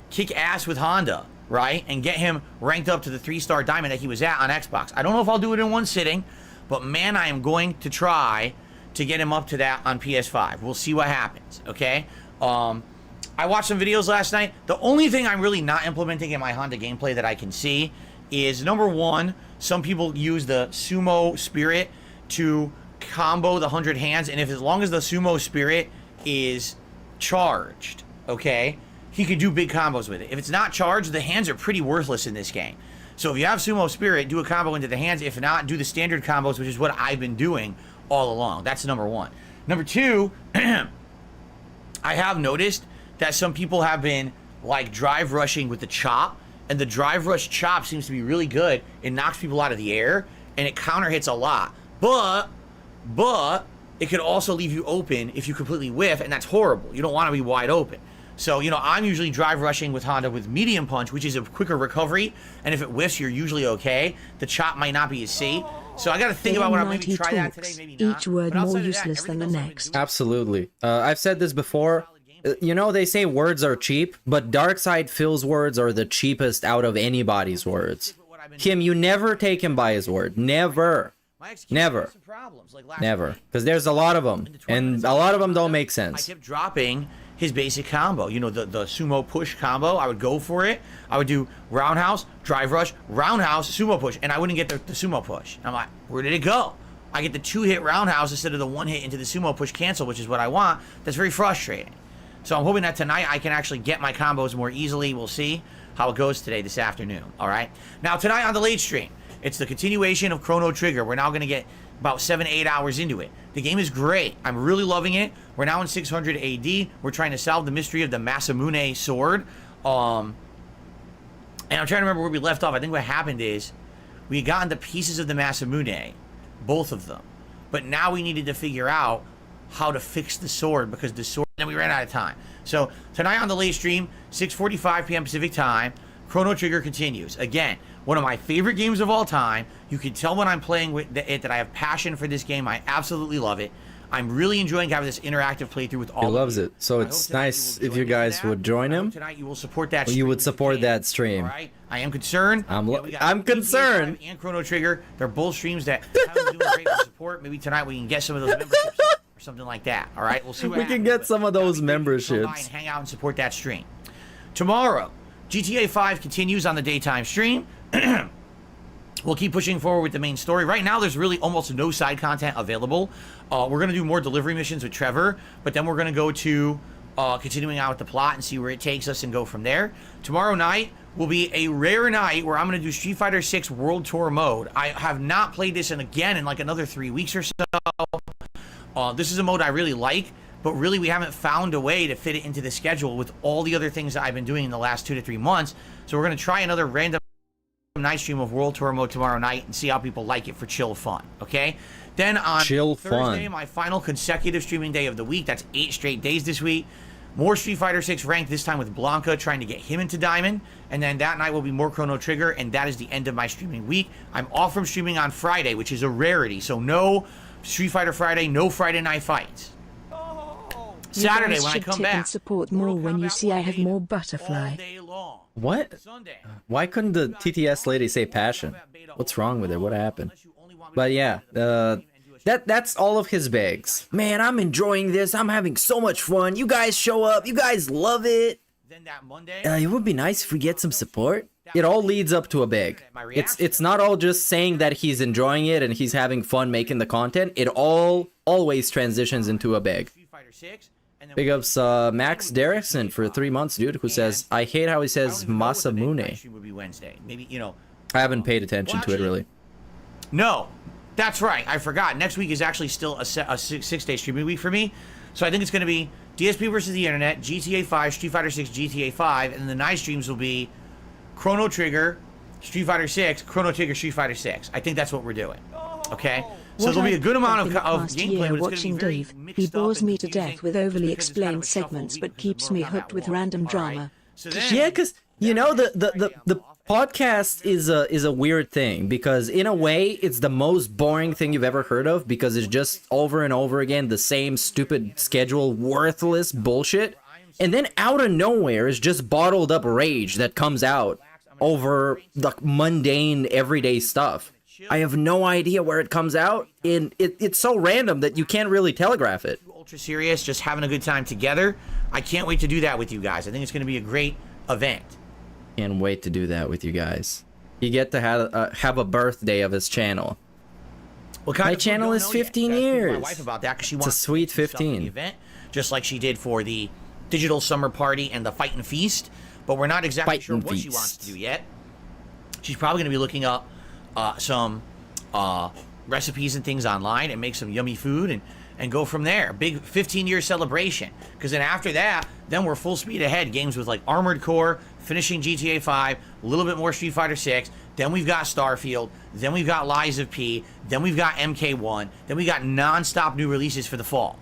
kick ass with Honda, right? And get him ranked up to the 3-star diamond that he was at on Xbox. I don't know if I'll do it in one sitting, but man, I am going to try to get him up to that on PS5. We'll see what happens, okay? I watched some videos last night. The only thing I'm really not implementing in my Honda gameplay that I can see is, number one, some people use the Sumo Spirit to combo the 100 hands, and if as long as the Sumo Spirit is charged, okay, he could do big combos with it. If it's not charged, the hands are pretty worthless in this game. So if you have Sumo Spirit, do a combo into the hands. If not, do the standard combos, which is what I've been doing all along. That's number one. Number two, I have noticed that some people have been like drive rushing with the chop, and the drive rush chop seems to be really good. It knocks people out of the air, and it counter hits a lot. But it could also leave you open if you completely whiff, and that's horrible. You don't want to be wide open. So, you know, I'm usually drive rushing with Honda with medium punch, which is a quicker recovery, and if it whiffs, you're usually okay. The chop might not be as safe. So I got to think about what I'm maybe try that today, maybe not. Each word But more outside of that, useless than the everything else I've been next. doing- Absolutely. I've said this before. You know, they say words are cheap, but Darkseid Phil's words are the cheapest out of anybody's words. Kim, you never take him by his word. Never. My execution Never. had some problems, like last Never. night. Because there's a lot of them. And a lot of them don't make I sense. kept dropping his basic combo. You know, the sumo push combo. I would go for it. I would do roundhouse, drive rush, roundhouse, sumo push. And I wouldn't get the sumo push. I'm like, where did it go? I get the 2-hit roundhouse instead of the 1-hit into the sumo push cancel, which is what I want. That's very frustrating. So I'm hoping that tonight I can actually get my combos more easily. We'll see how it goes today, this afternoon. All right. Now, tonight on the late stream, it's the continuation of Chrono Trigger. We're now going to get about 7-8 hours into it. The game is great. I'm really loving it. We're now in 600 AD. We're trying to solve the mystery of the Masamune sword. And I'm trying to remember where we left off. I think what happened is we had gotten the pieces of the Masamune, both of them. But now we needed to figure out how to fix the sword, because the sword, then we ran out of time. So tonight on the late stream, 6:45 p.m. Pacific time, Chrono Trigger continues. Again, one of my favorite games of all time. You can tell when I'm playing with it that I have passion for this game. I absolutely love it. I'm really enjoying having this interactive playthrough with all He of loves you. it. So I it's hope tonight nice you will if you join me for guys that. would join I hope him. tonight you will support that You stream would if support can. that stream. All right? I am concerned. We got I'm concerned. GTA 5 and Chrono Trigger. They're both streams that haven't been doing great for support. Maybe tonight we can get some of those memberships or something like that. All right? We'll see what We can happens, get but some of that'd those be great if you come by memberships. and hang out and support that stream. Tomorrow, GTA 5 continues on the daytime stream. We'll keep pushing forward with the main story. Right now, there's really almost no side content available. We're going to do more delivery missions with Trevor, but then we're going to go to continuing out with the plot and see where it takes us and go from there. Tomorrow night will be a rare night where I'm going to do Street Fighter 6 World Tour mode. I have not played this in like another 3 weeks or so. This is a mode I really like, but really we haven't found a way to fit it into the schedule with all the other things that I've been doing in the last 2 to 3 months. So we're going to try another random night stream of World Tour mode tomorrow night and see how people like it for chill fun, okay? Then on Thursday, my final consecutive streaming day of the week, that's 8 straight days this week, more Street Fighter 6 ranked, this time with Blanca, trying to get him into Diamond, and then that night will be more Chrono Trigger, and that is the end of my streaming week. I'm off from streaming on Friday, which is a rarity, so no Street Fighter Friday, no Friday night fights. Saturday, when I come back, and support more when you see I have more butterfly. What? Why couldn't the TTS lady say passion? What's wrong with it? What happened? But yeah, that's all of his begs. Man, I'm enjoying this. I'm having so much fun. You guys show up. You guys love it. It would be nice if we get some support. It all leads up to a beg. It's not all just saying that he's enjoying it and he's having fun making the content. It always transitions into a beg. Big ups Max Derrickson for 3 months, dude, who says, I hate how he says Masamune. Maybe, you know. I haven't paid attention to it, really. No, that's right. I forgot. Next week is actually still a 6-day streaming week for me. So I think it's going to be DSP versus the Internet, GTA 5, Street Fighter 6, GTA 5, and then the night streams will be Chrono Trigger, Street Fighter 6, Chrono Trigger, Street Fighter 6. I think that's what we're doing. Okay? So there'll be a good amount of gameplay, but it's going to be very he bores me to death with overly explained segments, but keeps me hooked with random drama. Yeah, because, you know, the podcast is a weird thing, because in a way, it's the most boring thing you've ever heard of, because it's just over and over again, the same stupid schedule, worthless bullshit. And then out of nowhere is just bottled up rage that comes out over the mundane, everyday stuff. I have no idea where it comes out, and it's so random that you can't really telegraph it. Ultra serious, just having a good time together. I can't wait to do that with you guys. I think it's going to be a great event. Can't wait to do that with you guys. You get to have a birthday of his channel. My channel is 15 years. My wife about that, because she wants it's a sweet 15 event, just like she did for the Digital Summer Party and the Fight and Feast. But we're not exactly sure what she wants to do yet. She's probably going to be looking up some recipes and things online and make some yummy food and go from there. Big 15-year celebration. Because then after that, then we're full speed ahead. Games with like Armored Core, finishing GTA 5, a little bit more Street Fighter 6. Then we've got Starfield. Then we've got Lies of P. Then we've got MK1. Then we got non-stop new releases for the fall.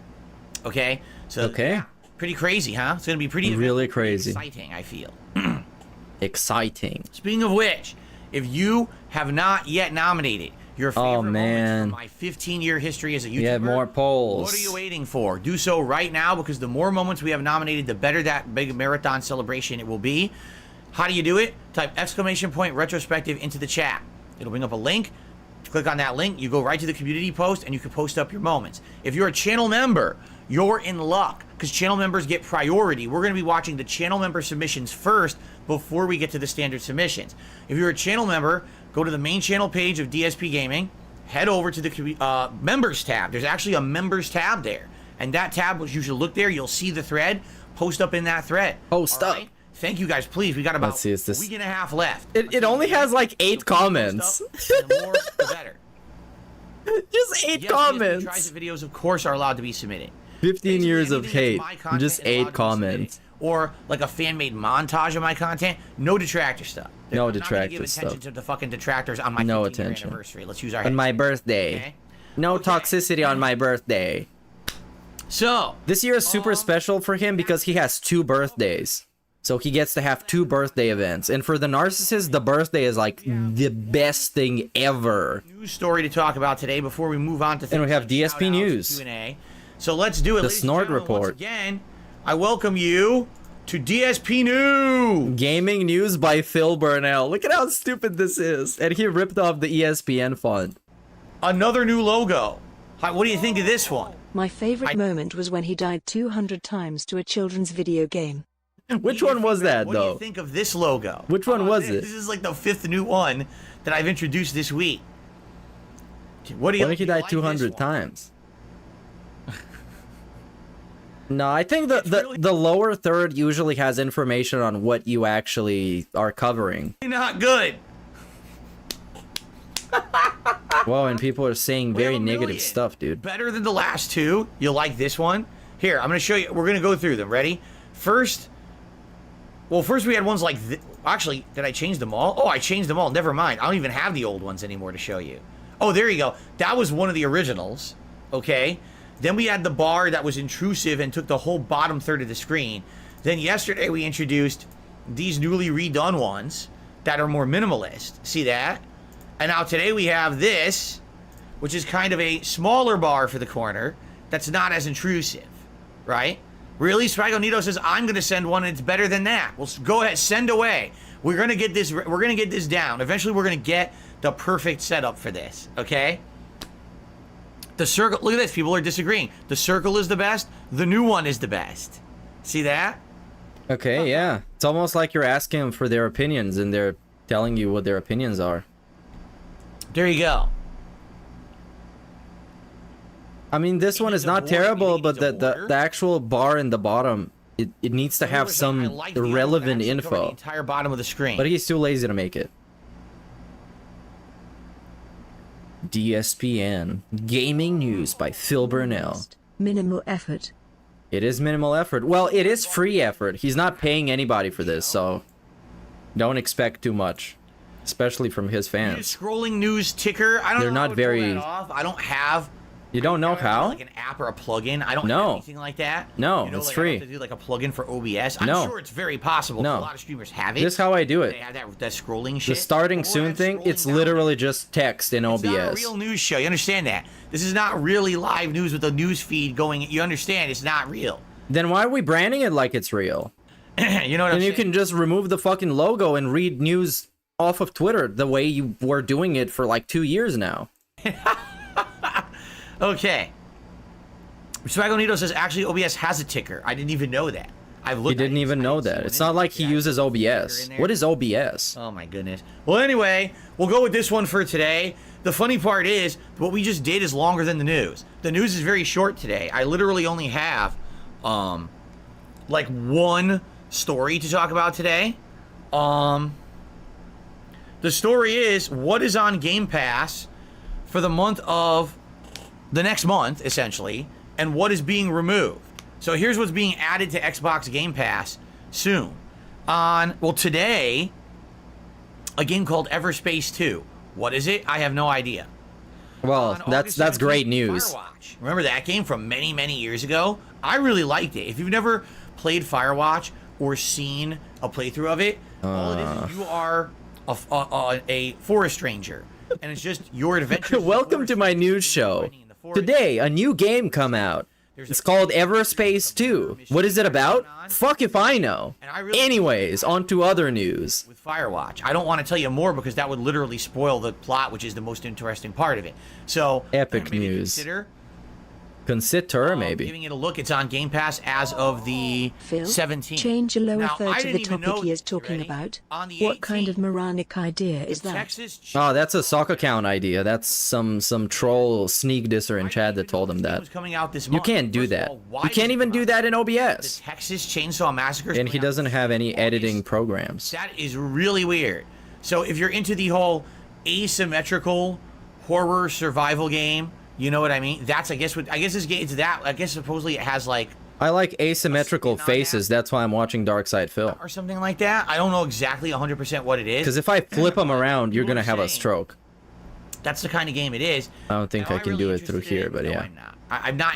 Okay? So yeah, pretty crazy, huh? It's going to be pretty really crazy. Exciting, I feel. Exciting. Speaking of which, if you have not yet nominated your favorite moments from my 15-year history as a YouTuber, we have more polls. What are you waiting for? Do so right now, because the more moments we have nominated, the better that big marathon celebration it will be. How do you do it? Type !retrospective into the chat. It'll bring up a link. Click on that link. You go right to the community post, and you can post up your moments. If you're a channel member, you're in luck, because channel members get priority. We're going to be watching the channel member submissions first before we get to the standard submissions. If you're a channel member, go to the main channel page of DSP Gaming, head over to the members tab. There's actually a members tab there, and that tab, you should look there. You'll see the thread. Post up in that thread. Post up. Right? Thank you guys. Please, we got about a week and a half left. It only has like 8 comments. The more, the better. Just 8 comments. Tries videos, of course, are allowed to be submitted. 15 years of hate. Just 8 comments. Or like a fan-made montage of my content. No detractor stuff. No detractor give stuff. Attention to the fucking detractors on my 15th anniversary. Let's use our heads. On my birthday. Okay? No toxicity on my birthday. So this year is super special for him because he has 2 birthdays. So he gets to have 2 birthday events. And for the narcissist, the birthday is like the best thing ever. News story to talk about today before we move on to and we have DSP News. Q&A. So let's do it. The Snort Report. Once again, I welcome you to DSP News. Gaming News by Phil Burnell. Look at how stupid this is. And he ripped off the ESPN font. Another new logo. What do you think of this one? My favorite moment was when he died 200 times to a children's video game. Which one was that, What do though? you think of this logo? Which one was it? This is like the 5th new one that I've introduced this week. What do you? What if you die 200 times? No, I think the lower third usually has information on what you actually are covering. Not good. Well, and people are saying We have very a negative million. stuff, dude. Better than the last two. You'll like this one. Here, I'm gonna show you. We're gonna go through them. Ready? First we had ones like this. Actually, did I change them all? Oh, I changed them all. Never mind. I don't even have the old ones anymore to show you. Oh, there you go. That was one of the originals. Okay. Then we had the bar that was intrusive and took the whole bottom third of the screen. Then yesterday we introduced these newly redone ones that are more minimalist. See that? And now today we have this, which is kind of a smaller bar for the corner that's not as intrusive, right? Really? Spragonito says, I'm going to send one and it's better than that. Well, go ahead, send away. We're going to get this down. Eventually we're going to get the perfect setup for this, okay? The circle, look at this, people are disagreeing. The circle is the best, the new one is the best. See that? Okay, yeah. It's almost like you're asking them for their opinions and they're telling you what their opinions are. There you go. I mean, this one is not terrible, but the actual bar in the bottom, it needs to have some relevant The info. entire bottom of the screen. But he's too lazy to make it. DSPN Gaming News by Phil Burnell. Minimal effort. It is minimal effort. Well, it is free effort. He's not paying anybody for this, so don't expect too much, especially from his fans. Scrolling news ticker. I don't They're know not how to pull very- that off. I don't have. You don't know how? Like an app or a plugin. I don't No. have anything like that. No, You know, it's like free. I have to do like a plugin for OBS. I'm No. sure it's very possible. No. A lot of streamers have it. This is how I do it. They have that scrolling The shit. starting Or soon I'm thing, scrolling it's down. literally just text in It's not a OBS. real news show. You understand that? This is not really live news with a news feed going. You understand? It's not real. Then why are we branding it like it's real? You know what I'm And saying? you can just remove the fucking logo and read news off of Twitter the way you were doing it for like 2 years now. Okay. Spragonito says actually OBS has a ticker. I didn't even know that. I've He looked. didn't even know that. It's not like he uses OBS. What is OBS? Oh my goodness. Well, anyway, we'll go with this one for today. The funny part is, what we just did is longer than the news. The news is very short today. I literally only have, like one story to talk about today. The story is what is on Game Pass for the month of the next month, essentially, and what is being removed. So here's what's being added to Xbox Game Pass soon. Today, a game called Everspace 2. What is it? I have no idea. Well, On that's August great 17th, news. Firewatch. Remember that game from many, many years ago? I really liked it. If you've never played Firewatch or seen a playthrough of it, all it is you are a forest ranger, and it's just your adventure. Welcome to my news show. Today, a new game come out. It's called Everspace 2. What is it about? Fuck if I know. Anyways, on to other news. With Firewatch. I don't want to tell you more because that would literally spoil the plot, which is the most interesting part of it. So, Epic maybe news. Consider Maybe. giving it a look. It's on Game Pass as of the Phil, 17th. change your lower Now, third I to the didn't even know topic he is this, talking ready? about. On the What kind of 18th, moronic idea is that? Texas Oh, that's a sock account idea. That's some troll sneak disser in Chad that told him that. was coming out this You month. can't do First of that. all, why You does can't it even come do out? that in The OBS. Texas Chainsaw Massacre. And he doesn't have any editing programs. That is really weird. So if you're into the whole asymmetrical horror survival game, you know what I mean? That's I guess this game is that. I guess supposedly it has like I like asymmetrical spin on that. faces. That's why I'm watching Dark Side Phil. or something like that. I don't know exactly 100% what it is. Because if I flip them around, you're People gonna are have a saying- stroke. That's the kind of game it is. I don't think Am I can really do it through interested in here, but No, yeah. I'm not. I'm not.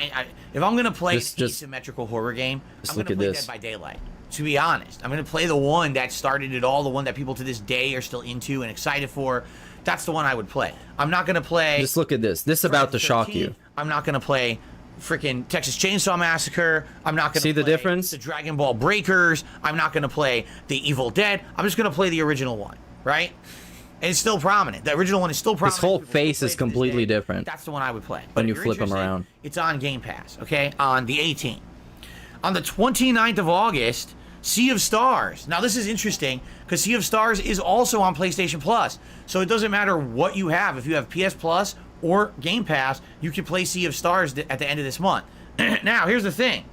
If I'm gonna play Just- an asymmetrical horror game, just I'm look gonna at play this. Dead by Daylight. To be honest, I'm gonna play the one that started it all, the one that people to this day are still into and excited for. That's the one I would play. I'm not gonna play. Just look at this. This is about to shock you. I'm not gonna play freaking Texas Chainsaw Massacre. I'm not gonna See the play difference? The Dragon Ball Breakers. I'm not gonna play the Evil Dead. I'm just gonna play the original one, right? And it's still prominent. The original one is still prominent. whole People face still is play to this completely day. different That's the one I would play. when But you if you're flip 'em interested, around. It's on Game Pass, okay? On the 18th. On the 29th of August, Sea of Stars. Now this is interesting because Sea of Stars is also on PlayStation Plus. So it doesn't matter what you have. If you have PS Plus or Game Pass, you can play Sea of Stars at the end of this month. Now, here's the thing.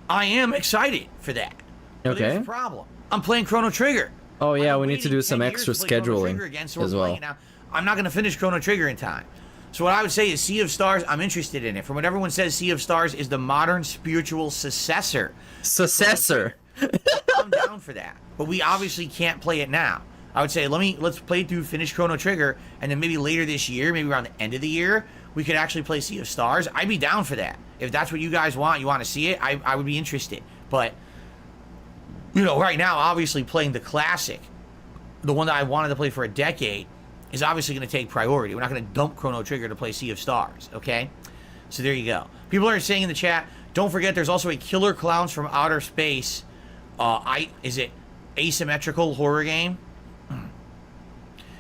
I am excited for that. But Okay. there's a problem. I'm playing Chrono Trigger. Oh yeah, I've we been need to waiting do some 10 years extra to play Chrono scheduling Trigger again, so we're as playing well. it now. I'm not going to finish Chrono Trigger in time. So what I would say is Sea of Stars, I'm interested in it. From what everyone says, Sea of Stars is the modern spiritual successor. Successor. I'm down for that. But we obviously can't play it now. I would say let's play through, finish Chrono Trigger, and then maybe later this year, maybe around the end of the year, we could actually play Sea of Stars. I'd be down for that. If that's what you guys want, you want to see it, I would be interested. But, you know, right now, obviously playing the classic, the one that I wanted to play for a decade, is obviously going to take priority. We're not going to dump Chrono Trigger to play Sea of Stars, okay? So there you go. People are saying in the chat, don't forget there's also a Killer Clowns from Outer Space, is it asymmetrical horror game?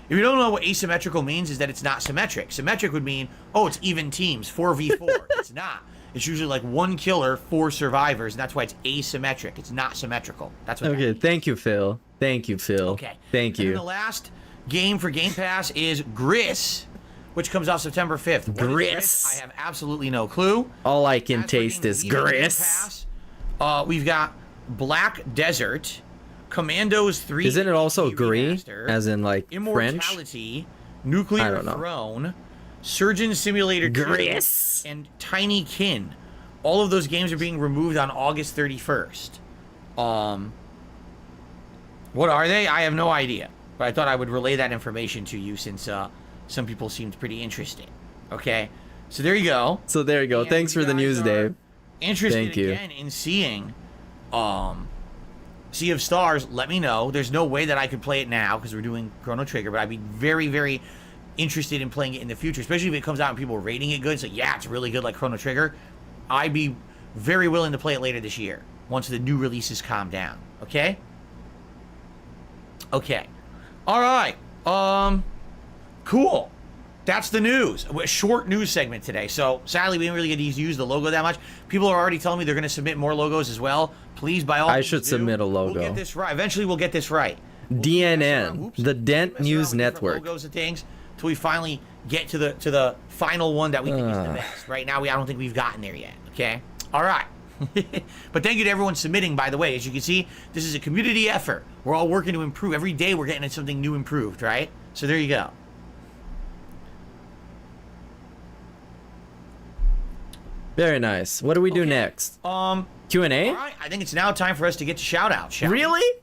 If you don't know what asymmetrical means, is that it's not symmetric. Symmetric would mean, oh, it's even teams, 4v4. It's not. It's usually like one killer, 4 survivors, and that's why it's asymmetric. It's not symmetrical. That's what that Okay, means. thank you, Phil. Thank you, Phil. Okay. Thank And then you. the last game for Game Pass is Gris, which comes out September 5th. What is Gris? I have absolutely no clue. All I can As for taste games is leaving Game Gris. Pass, we've got Black Desert, Commandos 3. Isn't it also HD gris, Remaster, as in like French? Immortality, I Nuclear don't know. Throne, Surgeon Simulator 2, Gris. and Tiny Kin. All of those games are being removed on August 31st. What are they? I have no idea. But I thought I would relay that information to you since some people seemed pretty interesting. Okay? So there you go. So there you go. And Thanks if you for the guys news, are Dave. Interested Thank you. again in seeing Sea of Stars, let me know. There's no way that I could play it now because we're doing Chrono Trigger, but I'd be very, very interested in playing it in the future, especially if it comes out and people are rating it good. So yeah, it's really good like Chrono Trigger. I'd be very willing to play it later this year once the new releases calm down. Okay? Okay. All right. Cool. That's the news. A short news segment today. So sadly, we didn't really get to use the logo that much. People are already telling me they're going to submit more logos as well. Please, by all I means, should do. submit a We'll logo. get this right. Eventually, we'll get this right. We'll keep messing around. DNN, Oops. the Dent Mess around News with different Network. Logos and things until we finally get to the final one that we think is the best. Right now, I don't think we've gotten there yet. Okay. All right. But thank you to everyone submitting, by the way. As you can see, this is a community effort. We're all working to improve. Every day we're getting something new improved, right? So there you go. Very nice. What do we do next? Q&A? All right. I think it's now time for us to get to shout-outs, shall we? Really?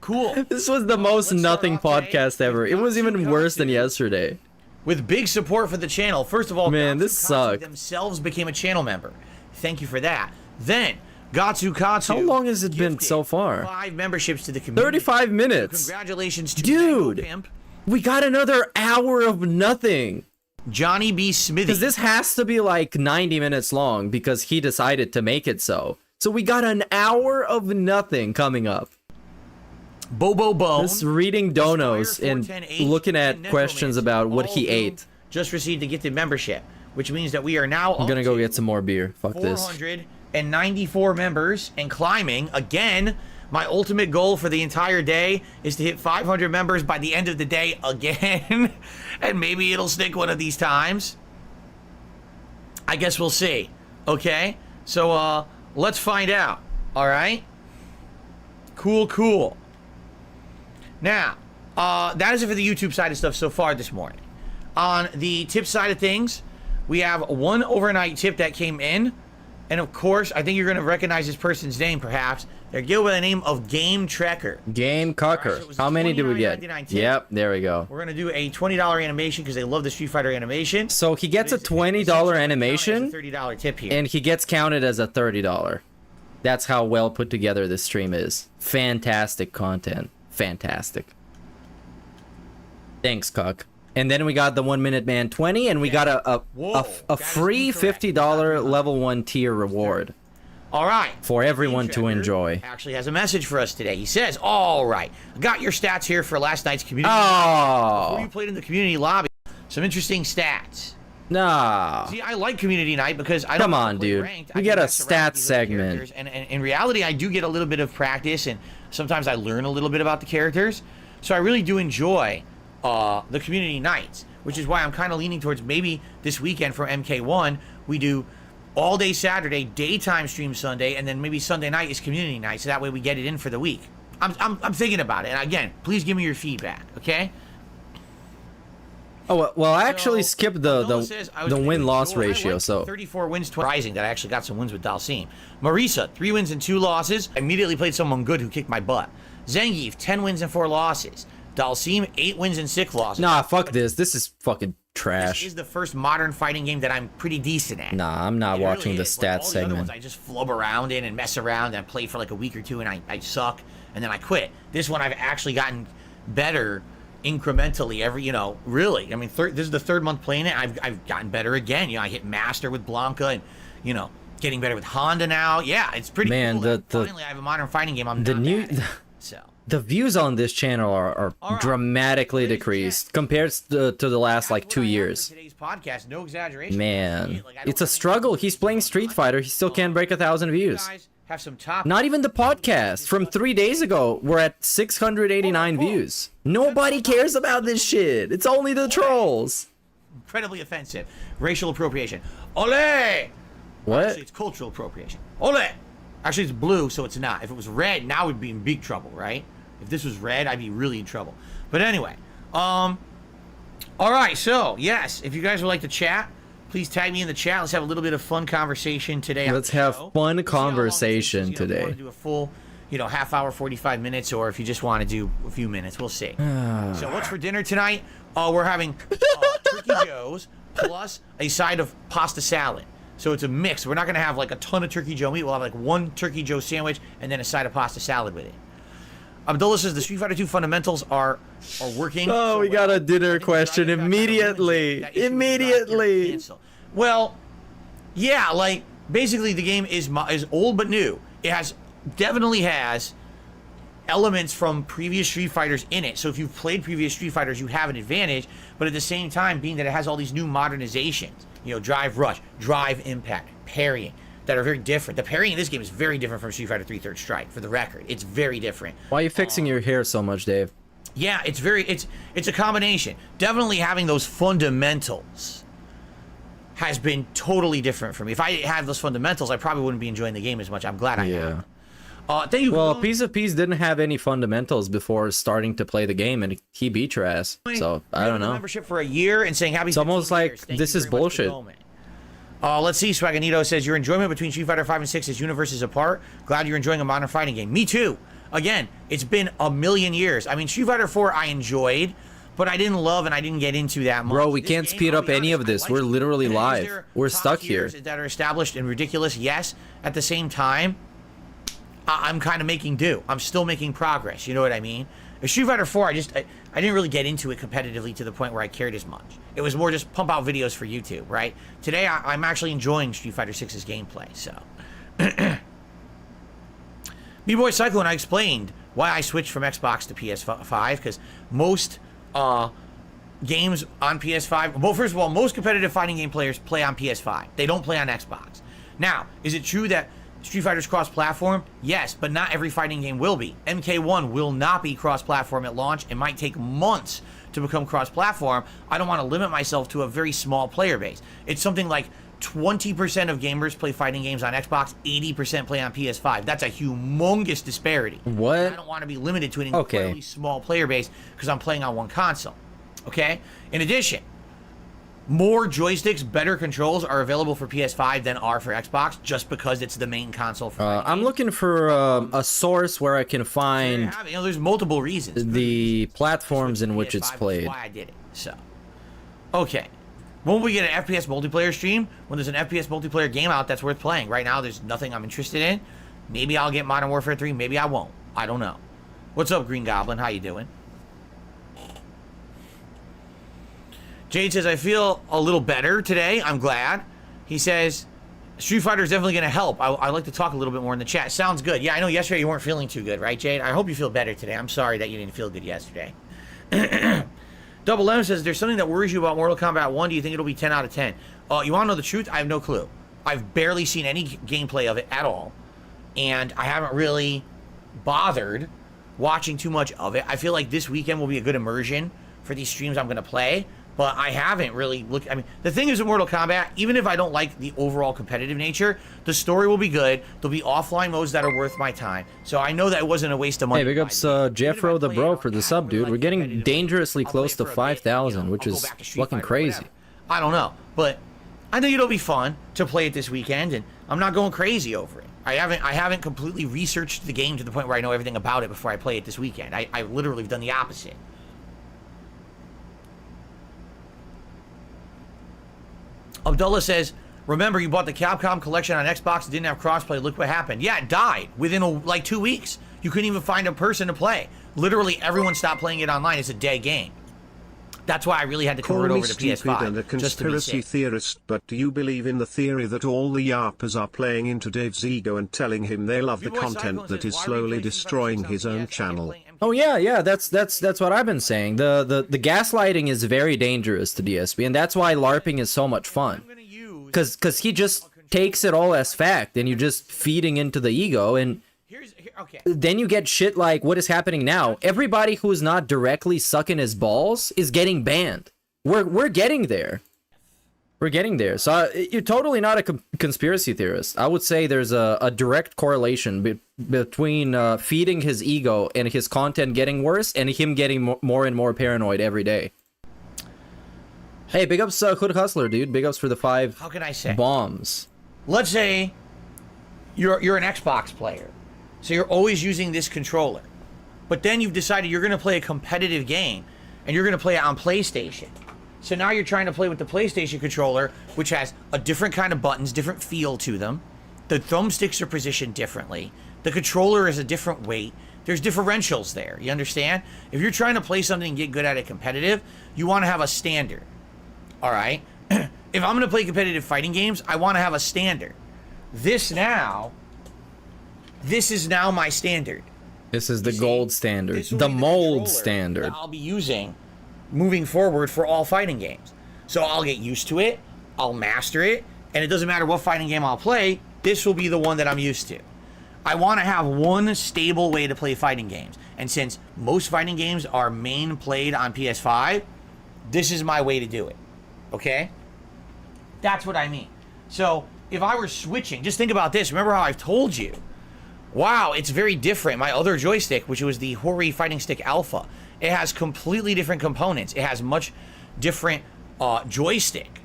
Cool. This was the most let's start nothing off today podcast ever. with It was even Gatsu worse than Katsu. yesterday. With big support for the channel. First of all, Man, Gatsu this Katsu sucked. themselves became a channel member. Thank you for that. Then, Gatsu Katsu. How long has it been gifted so far? 5 memberships to the community. 35 So minutes. congratulations to Dude. Mango Pimp, We got another hour of nothing. Johnny B. Smithy. Because this has to be like 90 minutes long because he decided to make it so. So we got an hour of nothing coming up. Bobo Bone. Just reading donos Aspire and 410H, looking at and questions Necromancy, about what all he of whom ate. Just received a gifted membership, which means that we are now I'm gonna go get some more beer. Fuck this. 494 members and climbing. Again, my ultimate goal for the entire day is to hit 500 members by the end of the day again. And maybe it'll stick one of these times. I guess we'll see. Okay? So, let's find out. All right? Cool. Now, that is it for the YouTube side of stuff so far this morning. On the tip side of things, we have one overnight tip that came in. And of course, I think you're going to recognize this person's name, perhaps. They're given by the name of Game Trekker. Game Alright, Cucker. so it was a How many did we get? $29.99 tip. Yep, there we go. We're going to do a $20 animation because they love the Street Fighter animation. So he gets a It's $20 essentially animation a $30 tip here. and he gets counted as a $30. That's how well put together this stream is. Fantastic content. Fantastic. Thanks, Cuck. And then we got the 1 Minute Man 20 and we got a That is free incorrect. $50 level 1 tier reward All right. for everyone to Trekker enjoy. Actually has a message for us today. He says, all right, I got your stats here for last night's community. Before Oh, you played in the community lobby, some interesting stats. Nah. See, I like community night because I don't Come on, play dude. ranked. We I get can a mess around with stats these other segment. characters, and in reality, I do get a little bit of practice, and sometimes I learn a little bit about the characters. So I really do enjoy the community nights, which is why I'm kind of leaning towards maybe this weekend for MK1 we do all day Saturday, daytime stream Sunday, and then maybe Sunday night is community night, so that way we get it in for the week. I'm thinking about it, and again, please give me your feedback, okay? Oh well, I actually So, skipped Noah says, I was the gonna win-loss enjoy- I ratio. went So 34 wins, 20 rising. That I actually got some wins with Dalsim. Marisa, 3 wins and 2 losses. I immediately played someone good who kicked my butt. Zangief, 10 wins and 4 losses. Dalsim, 8 wins and 6 losses. nah, fuck this. This is fucking This trash. is the first modern fighting game that I'm pretty decent at. Nah, I'm not It watching really the is. Like, stats all the other ones segment. I just flub around in and mess around and play for like a week or two and I suck and then I quit. This one I've actually gotten better incrementally every, really. I mean, this is the 3rd month playing it. I've gotten better again. I hit master with Blanca and, getting better with Honda now. Yeah, it's pretty Man, cool. the- Finally, I have a modern fighting game. I'm the not new- bad at. So. The views on this channel are right. dramatically Ladies and decreased compared to the last like That's 2 what I have for years. Today's podcast, no exaggeration. Man, Like, I don't it's a have any- struggle. He's playing Street Fighter. He still can't break 1,000 views. Guys have some top. Not even the podcast from 3 days ago. We're at 689 views. Nobody cares about this shit. It's only the trolls. Incredibly offensive. Racial appropriation. Ole! What? Actually, it's cultural appropriation. Ole! Actually, it's blue, so it's not. If it was red, now we'd be in big trouble, right? If this was red, I'd be really in trouble. But anyway, all right, so, yes, if you guys would like to chat, please tag me in the chat. Let's have a little bit of fun conversation today. Let's have fun We'll see how long it conversation takes, if you today. want to do a full, half hour, 45 minutes, or if you just want to do a few minutes, we'll see. So what's for dinner tonight? We're having Turkey Joe's plus a side of pasta salad. So it's a mix. We're not going to have like a ton of Turkey Joe meat. We'll have like one Turkey Joe sandwich and then a side of pasta salad with it. Abdullah says the Street Fighter 2 fundamentals are working. Oh, so we got well. a dinner I think the question driving factor immediately. that issue with the Immediately. drive cancel. Well, yeah, like basically the game is old but new. It definitely has elements from previous Street Fighters in it. So if you've played previous Street Fighters, you have an advantage. But at the same time, being that it has all these new modernizations, drive rush, drive impact, parrying, that are very different. The parrying in this game is very different from Street Fighter 3 Third Strike, for the record. It's very different. Why are you fixing your hair so much, Dave? Yeah, it's a combination. Definitely having those fundamentals has been totally different for me. If I had those fundamentals, I probably wouldn't be enjoying the game as much. I'm glad I have. Thank you. Well, Piece of Peace didn't have any fundamentals before starting to play the game, and he beat your ass. So, I don't know. Membership for a year and saying happy. It's almost 15 like years. Thank this you is very much for bullshit. the moment. Let's see. Swaganito says your enjoyment between Street Fighter 5 and 6 is universes apart. Glad you're enjoying a modern fighting game. Me too. Again, it's been a million years. I mean, Street Fighter 4 I enjoyed, but I didn't love and I didn't get into that much. Bro, we This can't game, speed I'll up be any honest, of this. I like We're it. literally And is live. there We're top stuck here. tiers that are established and ridiculous. Yes. At the same time, I'm kind of making do. I'm still making progress. You know what I mean? Street Fighter 4, I didn't really get into it competitively to the point where I cared as much. It was more just pump out videos for YouTube, right? Today, I'm actually enjoying Street Fighter 6's gameplay, so. B-Boy Psycho and I explained why I switched from Xbox to PS5, because most games on PS5, well, first of all, most competitive fighting game players play on PS5. They don't play on Xbox. Now, is it true that Street Fighter's cross-platform? Yes, but not every fighting game will be. MK1 will not be cross-platform at launch. It might take months to become cross-platform. I don't want to limit myself to a very small player base. It's something like 20% of gamers play fighting games on Xbox, 80% play on PS5. That's a humongous disparity. What? I don't want to be limited to an incredibly small player base because I'm playing on one console. Okay? In addition, more joysticks, better controls are available for PS5 than are for Xbox, just because it's the main console for fighting I'm games. looking for a source where I can find there's multiple reasons. the platforms in which PS5 it's is played. why I did it. So, okay. When we get an FPS multiplayer stream, when there's an FPS multiplayer game out that's worth playing. Right now, there's nothing I'm interested in. Maybe I'll get Modern Warfare 3. Maybe I won't. I don't know. What's up, Green Goblin? How you doing? Jade says, I feel a little better today. I'm glad. He says, Street Fighter is definitely going to help. I'd like to talk a little bit more in the chat. Sounds good. Yeah, I know yesterday you weren't feeling too good, right, Jade? I hope you feel better today. I'm sorry that you didn't feel good yesterday. Double M says, there's something that worries you about Mortal Kombat 1. Do you think it'll be 10 out of 10? You want to know the truth? I have no clue. I've barely seen any gameplay of it at all. And I haven't really bothered watching too much of it. I feel like this weekend will be a good immersion for these streams I'm going to play. But I haven't really looked. I mean, the thing is with Mortal Kombat, even if I don't like the overall competitive nature, the story will be good. There'll be offline modes that are worth my time. So I know that it wasn't a waste of money. Hey, big ups Jeffro the Bro for the sub, dude. We're getting dangerously close to 5,000, which is fucking crazy. I don't know, but I think it'll be fun to play it this weekend, and I'm not going crazy over it. I haven't completely researched the game to the point where I know everything about it before I play it this weekend. I literally have done the opposite. Abdullah says, remember you bought the Capcom collection on Xbox, it didn't have crossplay, look what happened. Yeah, it died within like 2 weeks. You couldn't even find a person to play. Literally everyone stopped playing it online. It's a dead game. That's why I really had to convert over to PS5. And a conspiracy theorist, but do you believe in the theory that all the Yarpers are playing into Dave's ego and telling him they love the content that is slowly destroying his own channel? Oh yeah, that's what I've been saying. The gaslighting is very dangerous to DSP, and that's why LARPing is so much fun. Cause he just takes it all as fact, and you're just feeding into the ego, and then you get shit like what is happening now. Everybody who's not directly sucking his balls is getting banned. We're getting there. We're getting there. So you're totally not a conspiracy theorist. I would say there's a direct correlation between feeding his ego and his content getting worse and him getting more and more paranoid every day. Hey, big ups Hood Hustler, dude. Big ups for the 5 How can I say? bombs. Let's say you're an Xbox player. So you're always using this controller. But then you've decided you're going to play a competitive game and you're going to play it on PlayStation. So now you're trying to play with the PlayStation controller, which has a different kind of buttons, different feel to them. The thumbsticks are positioned differently. The controller is a different weight. There's differentials there. You understand? If you're trying to play something and get good at it competitive, you want to have a standard. All right? If I'm going to play competitive fighting games, I want to have a standard. This is now my standard. This is the gold standard. The mold standard. That I'll be using moving forward for all fighting games. So I'll get used to it, I'll master it, and it doesn't matter what fighting game I'll play, this will be the one that I'm used to. I want to have one stable way to play fighting games. And since most fighting games are main played on PS5, this is my way to do it. Okay? That's what I mean. So if I were switching, just think about this. Remember how I've told you, wow, it's very different. My other joystick, which was the Hori Fighting Stick Alpha, it has completely different components. It has much different joystick.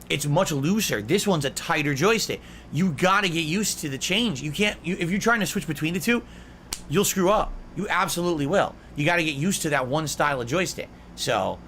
It's much looser. This one's a tighter joystick. You got to get used to the change. You can't, if you're trying to switch between the two, you'll screw up. You absolutely will. You got to get used to that one style of joystick. So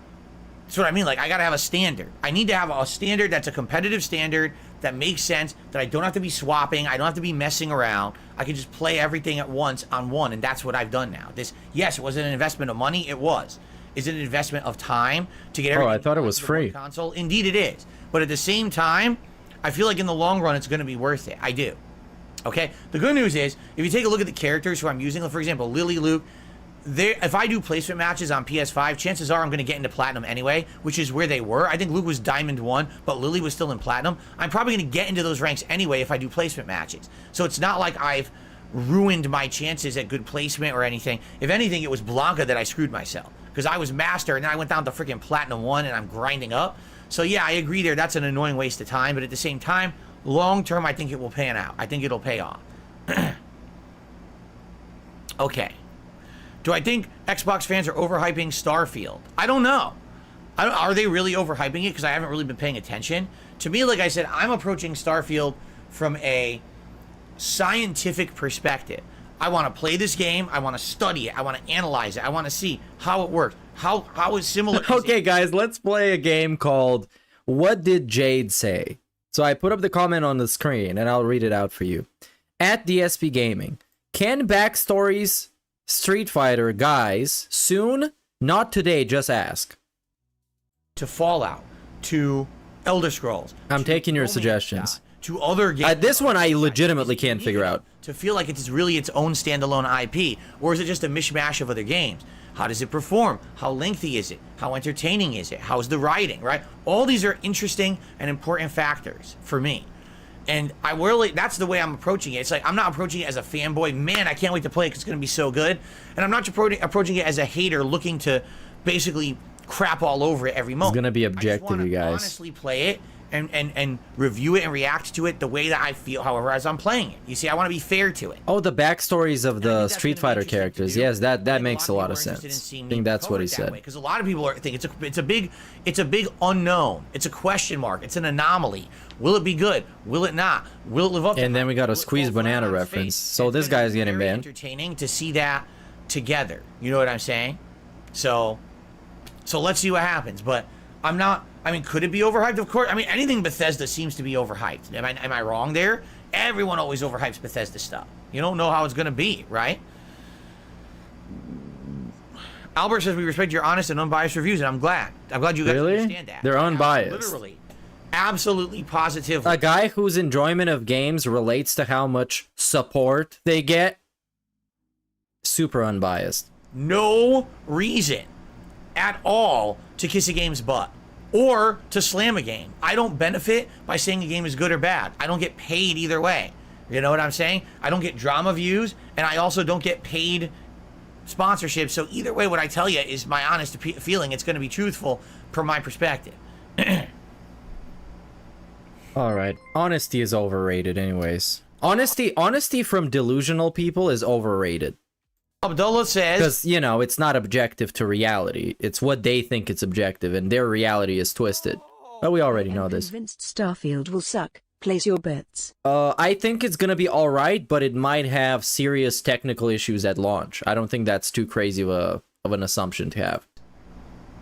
that's what I mean. Like, I got to have a standard. I need to have a standard that's a competitive standard that makes sense, that I don't have to be swapping. I don't have to be messing around. I can just play everything at once on one, and that's what I've done now. This, yes, was it an investment of money? It was. Is it an investment of time to get everything? Oh, I thought it was free. Console? Indeed it is. But at the same time, I feel like in the long run, it's going to be worth it. I do. Okay? The good news is, if you take a look at the characters who I'm using, for example, Lily, Luke, if I do placement matches on PS5, chances are I'm going to get into Platinum anyway, which is where they were. I think Luke was Diamond 1, but Lily was still in Platinum. I'm probably going to get into those ranks anyway if I do placement matches. So it's not like I've ruined my chances at good placement or anything. If anything, it was Blanca that I screwed myself, because I was Master, and then I went down to freaking Platinum 1, and I'm grinding up. So yeah, I agree there. That's an annoying waste of time, but at the same time, long term, I think it will pan out. I think it'll pay off. Okay. Do I think Xbox fans are overhyping Starfield? I don't know. Are they really overhyping it? Because I haven't really been paying attention. To me, like I said, I'm approaching Starfield from a scientific perspective. I want to play this game. I want to study it. I want to analyze it. I want to see how it works. How is similar. Okay, guys, let's play a game called What Did Jade Say? So I put up the comment on the screen, and I'll read it out for you. At dspgaming, can backstories Street Fighter guys soon? Not today, just ask. To Fallout, to Elder Scrolls. I'm taking your suggestions. to other games. This one I legitimately can't figure out. To feel like it's really its own standalone IP, or is it just a mishmash of other games? How does it perform? How lengthy is it? How entertaining is it? How's the writing, right? All these are interesting and important factors for me. And I really, that's the way I'm approaching it. It's like, I'm not approaching it as a fanboy. Man, I can't wait to play it because it's going to be so good. And I'm not approaching it as a hater looking to basically crap all over it every moment. It's going to be objective, you guys. Honestly play it and review it and react to it the way that I feel, however, as I'm playing it. You see, I want to be fair to it. Oh, the backstories of the Street Fighter characters. Yes, that makes a lot of sense. I think that's what he said. Because a lot of people think it's a big unknown. It's a question mark. It's an anomaly. Will it be good? Will it not? Will it live up to And then we got a Squeeze Banana reference. So this guy's getting banned. Entertaining to see that together. You know what I'm saying? So let's see what happens. But I'm not. I mean, could it be overhyped? Of course. I mean, anything Bethesda seems to be overhyped. Am I wrong there? Everyone always overhypes Bethesda stuff. You don't know how it's going to be, right? Albert says we respect your honest and unbiased reviews, and I'm glad. I'm glad you guys understand that. They're unbiased. Literally. Absolutely positive. A guy whose enjoyment of games relates to how much support they get. Super unbiased. No reason at all to kiss a game's butt. Or to slam a game. I don't benefit by saying a game is good or bad. I don't get paid either way. You know what I'm saying? I don't get drama views, and I also don't get paid sponsorship. So either way, what I tell you is my honest feeling. It's going to be truthful per my perspective. All right. Honesty is overrated anyways. Honesty from delusional people is overrated. Abdullah says... Because, you know, it's not objective to reality. It's what they think it's objective, and their reality is twisted. But we already know this. Convinced Starfield will suck. Place your bets. I think it's gonna be alright, but it might have serious technical issues at launch. I don't think that's too crazy of an assumption to have.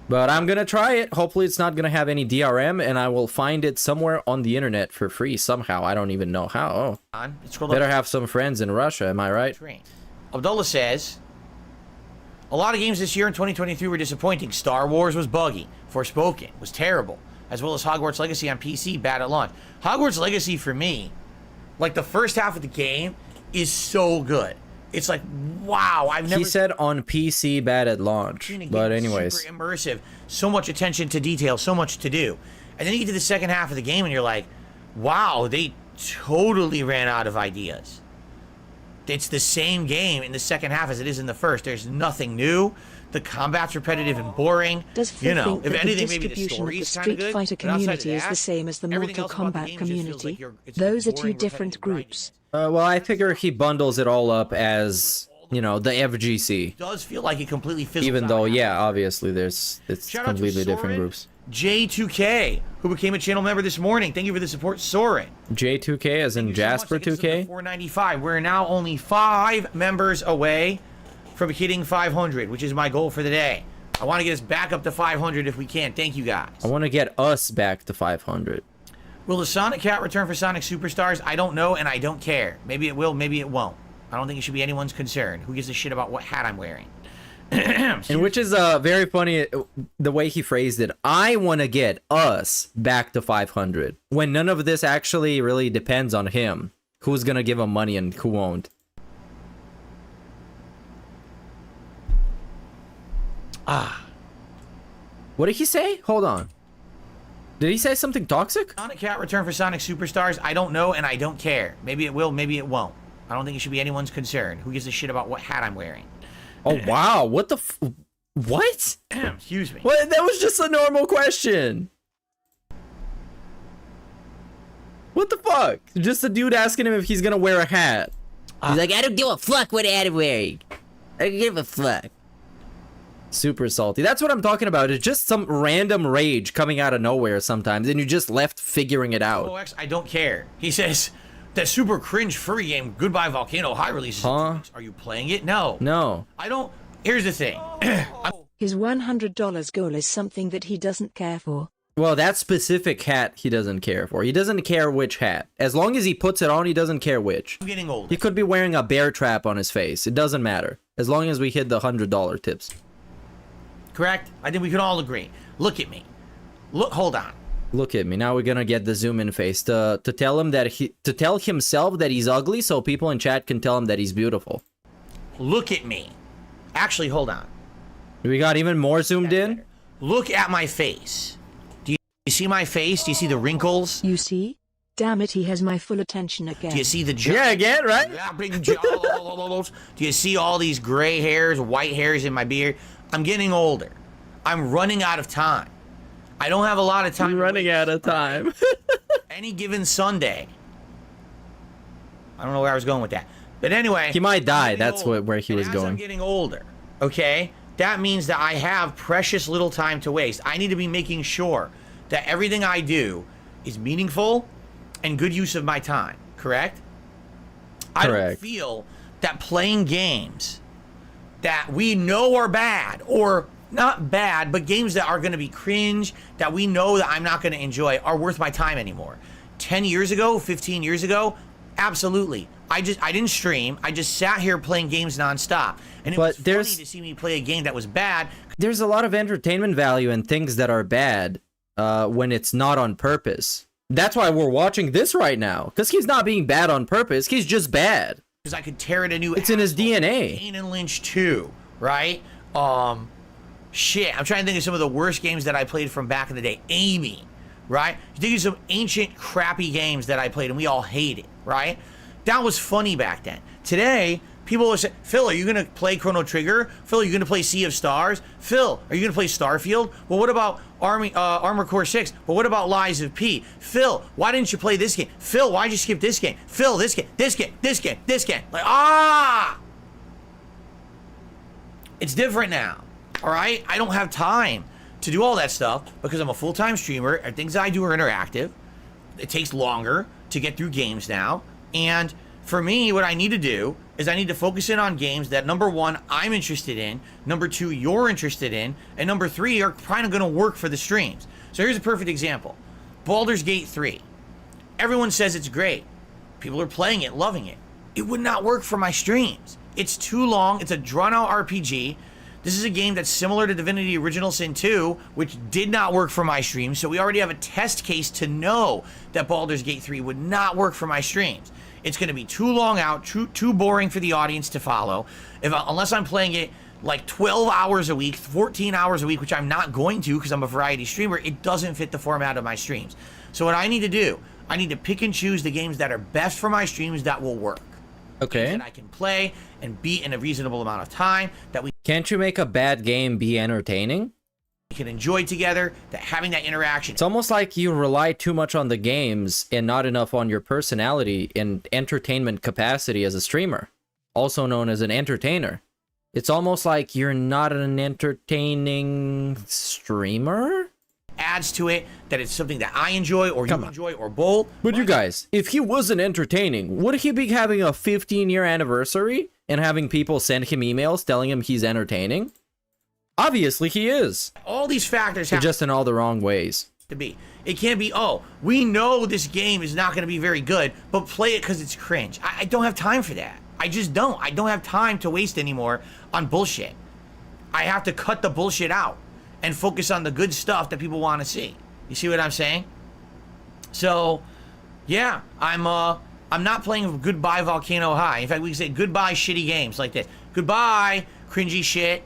But I'm gonna try it. Hopefully it's not gonna have any DRM, and I will find it somewhere on the internet for free somehow. I don't even know how. Oh. Better have some friends in Russia, am I right? Abdullah says, a lot of games this year in 2023 were disappointing. Star Wars was buggy. Forspoken was terrible. As well as Hogwarts Legacy on PC, bad at launch. Hogwarts Legacy, for me, like the first half of the game, is so good. It's like, wow, I've never... He said on PC, bad at launch. But anyways. Super immersive. So much attention to detail. So much to do. And then you get to the second half of the game and you're like, wow, they totally ran out of ideas. It's the same game in the second half as it is in the first. There's nothing new. The combat's repetitive and boring. Does Phil think if that anything, the maybe the distribution of the story's kind of Street good, Fighter community is the same as the Mortal Kombat community? Those are two different groups. Well, I figure he bundles it all up as, you know, the FGC. It does feel like it completely fizzles Even out. though, yeah, obviously, it's Shout out to completely different Soren groups. J2K, who became a channel member this morning. Thank you for the support, Soren. J2K as in Jasper 2K? $4.95. We're now only 5 members away from hitting 500, which is my goal for the day. I want to get us back up to 500 if we can. Thank you, guys. I want to get us back to 500. Will the Sonic Cat return for Sonic Superstars? I don't know, and I don't care. Maybe it will, maybe it won't. I don't think it should be anyone's concern. Who gives a shit about what hat I'm wearing? And which is very funny, the way he phrased it. I want to get us back to 500. When none of this actually really depends on him. Who's going to give him money and who won't. What did he say? Hold on. Did he say something toxic? Sonic Cat return for Sonic Superstars? I don't know, and I don't care. Maybe it will, maybe it won't. I don't think it should be anyone's concern. Who gives a shit about what hat I'm wearing? Oh, wow. What the what? Excuse me. What? That was just a normal question. What the fuck? Just a dude asking him if he's gonna wear a hat. He's like, I don't give a fuck what hat I'm wearing. I don't give a fuck. Super salty. That's what I'm talking about. It's just some random rage coming out of nowhere sometimes, and you just left figuring it out. OX, I don't care. He says, that super cringe furry game, Goodbye Volcano High releases. Huh? Are you playing it? No. No. I don't. Here's the thing. His $100 goal is something that he doesn't care for. Well, that specific hat he doesn't care for. He doesn't care which hat. As long as he puts it on, he doesn't care which. I'm getting old. He could be wearing a bear trap on his face. It doesn't matter. As long as we hit the $100 tips. Correct? I think we can all agree. Look at me. Look, hold on. Look at me. Now we're gonna get the zoom in face to tell him that to tell himself that he's ugly so people in chat can tell him that he's beautiful. Look at me. Actually, hold on. We got even more zoomed in. Look at my face. Do you see my face? Do you see the wrinkles? You see? Damn it, he has my full attention again. Do you see the Yeah, again, right? Yeah, big jaws. Do you see all these gray hairs, white hairs in my beard? I'm getting older. I'm running out of time. I don't have a lot of time. You're running out of time. Any given Sunday. I don't know where I was going with that. But anyway. He might die. That's where he was going. I'm getting older, okay? That means that I have precious little time to waste. I need to be making sure that everything I do is meaningful and good use of my time, correct? I don't feel that playing games that we know are bad, or not bad, but games that are going to be cringe, that we know that I'm not going to enjoy, are worth my time anymore. 10 years ago, 15 years ago, absolutely. I didn't stream. I just sat here playing games nonstop. And it was funny to see me play a game that was bad. There's a lot of entertainment value in things that are bad when it's not on purpose. That's why we're watching this right now. Because he's not being bad on purpose. He's just bad. Because I could tear it a new It's in his DNA. Kane and Lynch 2, right? Shit. I'm trying to think of some of the worst games that I played from back in the day. Aiming, right? You think of some ancient, crappy games that I played and we all hated, right? That was funny back then. Today, people will say, Phil, are you going to play Chrono Trigger? Phil, are you going to play Sea of Stars? Phil, are you going to play Starfield? Well, what about Armor Core 6? Well, what about Lies of P? Phil, why didn't you play this game? Phil, why'd you skip this game? Phil, this game, this game, this game, this game. Like, it's different now, all right? I don't have time to do all that stuff because I'm a full-time streamer and things I do are interactive. It takes longer to get through games now. And for me, what I need to do is I need to focus in on games that, number one, I'm interested in, number two, you're interested in, and number three, are kind of going to work for the streams. So here's a perfect example. Baldur's Gate 3. Everyone says it's great. People are playing it, loving it. It would not work for my streams. It's too long. It's a drawn-out RPG. This is a game that's similar to Divinity Original Sin 2, which did not work for my streams, so we already have a test case to know that Baldur's Gate 3 would not work for my streams. It's going to be too long out, too boring for the audience to follow. Unless I'm playing it like 12 hours a week, 14 hours a week, which I'm not going to because I'm a variety streamer, it doesn't fit the format of my streams. So what I need to do, I need to pick and choose the games that are best for my streams that will work. Okay. Games that I can play and beat in a reasonable amount of time, that we Can't you make a bad game be entertaining? can enjoy together, that having that interaction. It's almost like you rely too much on the games and not enough on your personality and entertainment capacity as a streamer, also known as an entertainer. It's almost like you're not an entertaining streamer? Adds to it that it's something that I enjoy or you enjoy or both. But you guys, if he wasn't entertaining, would he be having a 15-year anniversary and having people send him emails telling him he's entertaining? Obviously he is. All these factors have just in all the wrong ways to be. It can't be, oh, we know this game is not going to be very good, but play it because it's cringe. I don't have time for that. I just don't. I don't have time to waste anymore on bullshit. I have to cut the bullshit out and focus on the good stuff that people want to see. You see what I'm saying? So, yeah, I'm not playing Goodbye Volcano High. In fact, we can say goodbye shitty games like this. Goodbye cringy shit.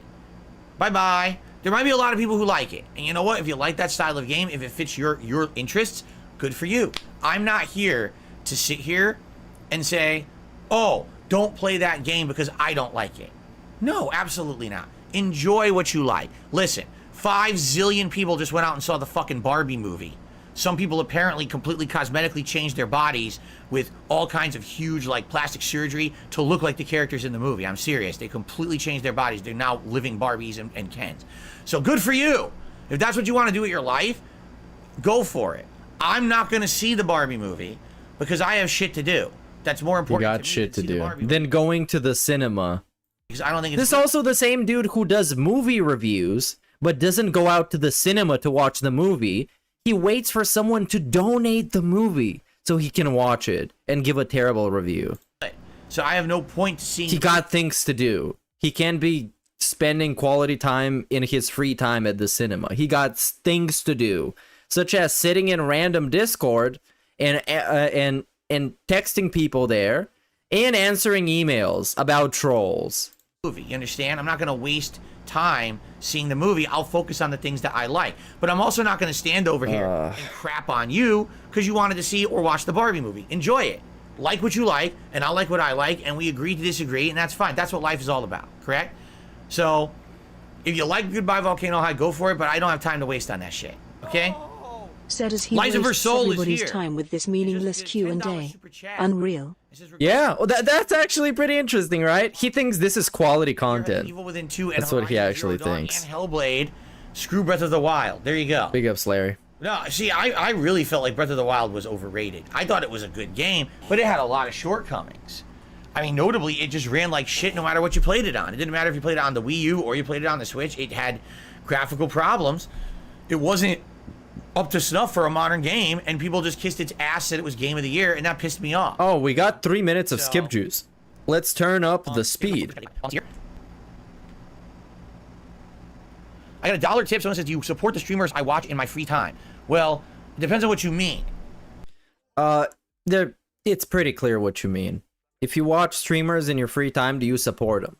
Bye-bye. There might be a lot of people who like it. And you know what? If you like that style of game, if it fits your interests, good for you. I'm not here to sit here and say, oh, don't play that game because I don't like it. No, absolutely not. Enjoy what you like. Listen, 5 zillion people just went out and saw the fucking Barbie movie. Some people apparently completely cosmetically changed their bodies with all kinds of huge like plastic surgery to look like the characters in the movie. I'm serious. They completely changed their bodies. They're now living Barbies and Kens. So good for you. If that's what you want to do with your life, go for it. I'm not going to see the Barbie movie because I have shit to do. That's more important. You got shit to do than going to the cinema. Because I don't think it's this is also the same dude who does movie reviews but doesn't go out to the cinema to watch the movie. He waits for someone to donate the movie so he can watch it and give a terrible review. So I have no point to seeing. He got things to do. He can't be spending quality time in his free time at the cinema. He got things to do. such as sitting in random Discord and texting people there and answering emails about trolls. Movie, you understand? I'm not going to waste time seeing the movie. I'll focus on the things that I like. But I'm also not going to stand over here and crap on you because you wanted to see or watch the Barbie movie. Enjoy it. Like what you like, and I'll like what I like, and we agree to disagree, and that's fine. That's what life is all about, correct? So, if you like Goodbye Volcano High, go for it, but I don't have time to waste on that shit, okay? Said as he Liza wastes Versoul is everybody's here. time with this meaningless Q&A. Unreal. Yeah, well, that's actually pretty interesting, right? He thinks this is quality content. Evil Within 2 and That's what he Horizon actually Zero Dawn thinks. And Hellblade, screw Breath of the Wild. There you go. Big ups, Larry. No, see, I really felt like Breath of the Wild was overrated. I thought it was a good game, but it had a lot of shortcomings. I mean, notably, it just ran like shit no matter what you played it on. It didn't matter if you played it on the Wii U or you played it on the Switch. It had graphical problems. It wasn't up to snuff for a modern game, and people just kissed its ass, said it was Game of the Year, and that pissed me off. Oh, we got 3 minutes of skip juice. Let's turn up the speed. I got a $1 tip. Someone says, do you support the streamers I watch in my free time? Well, it depends on what you mean. It's pretty clear what you mean. If you watch streamers in your free time, do you support them?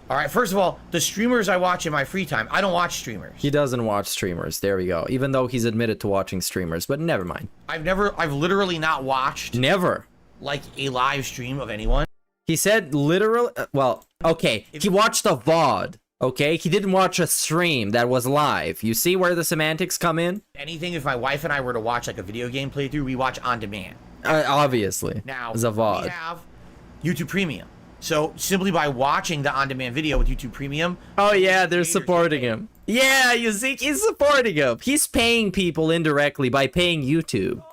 All right, first of all, the streamers I watch in my free time, I don't watch streamers. He doesn't watch streamers. There we go. Even though he's admitted to watching streamers, but never mind. I've literally not watched Never. like a live stream of anyone. He said literal. Well, okay. He watched a VOD. Okay, he didn't watch a stream that was live. You see where the semantics come in? Anything, if my wife and I were to watch like a video game playthrough, we watch on demand. Obviously. Now, it's a VOD. we have YouTube Premium. So simply by watching the on-demand video with YouTube Premium. Oh yeah, they're supporting him. Yeah, you see, he's supporting him. He's paying people indirectly by paying YouTube.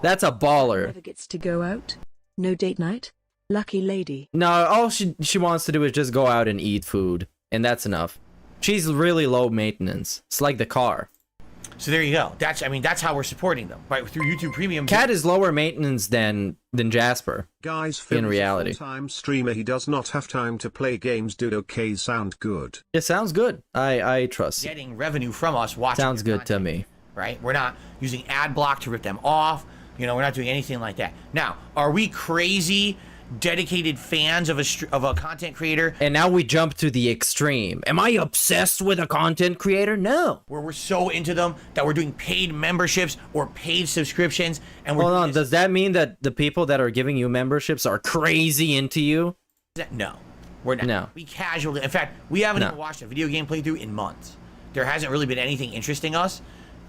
That's a baller. Never gets to go out. No date night. Lucky lady. No, all she wants to do is just go out and eat food. And that's enough. She's really low maintenance. It's like the car. So there you go. That's how we're supporting them, right? Through YouTube Premium. Cat is lower maintenance than Jasper. Guys, in reality, full-time streamer, he does not have time to play games. Dude, okay, sound good. It sounds good. I trust. Getting revenue from us watching. Sounds good to me. Right? We're not using ad block to rip them off. You know, we're not doing anything like that. Now, are we crazy? Dedicated fans of a content creator, and now we jump to the extreme. Am I obsessed with a content creator? No. Where we're so into them that we're doing paid memberships or paid subscriptions, and we're hold on. Does that mean that the people that are giving you memberships are crazy into you? No, we're not. No. We casually. In fact, we haven't even watched a video game playthrough in months. There hasn't really been anything interesting us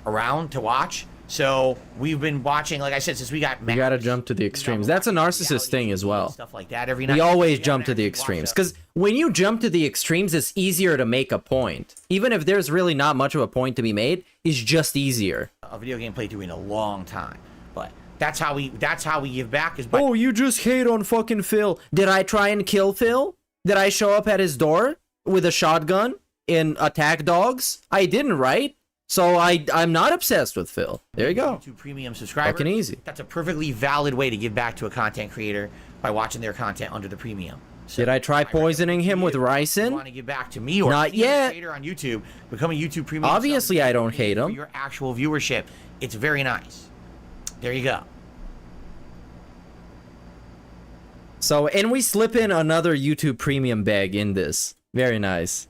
around to watch. So we've been watching, like I said, since we got. We gotta jump to the extremes. That's a narcissist thing as well. Stuff like that every night. We always jump to the extremes because when you jump to the extremes, it's easier to make a point. Even if there's really not much of a point to be made, it's just easier. A video game playthrough in a long time, but that's how we give back. Is by oh, you just hate on fucking Phil. Did I try and kill Phil? Did I show up at his door with a shotgun and attack dogs? I didn't, right? So I'm not obsessed with Phil. There you go. YouTube Premium subscriber. Fucking easy. That's a perfectly valid way to give back to a content creator by watching their content under the premium. So did I try poisoning him with ricin? You want to give back to me or not yet? Creator on YouTube, become a YouTube Premium. Obviously, I don't hate him. For your actual viewership, it's very nice. There you go. So, and we slip in another YouTube Premium bag in this. Very nice.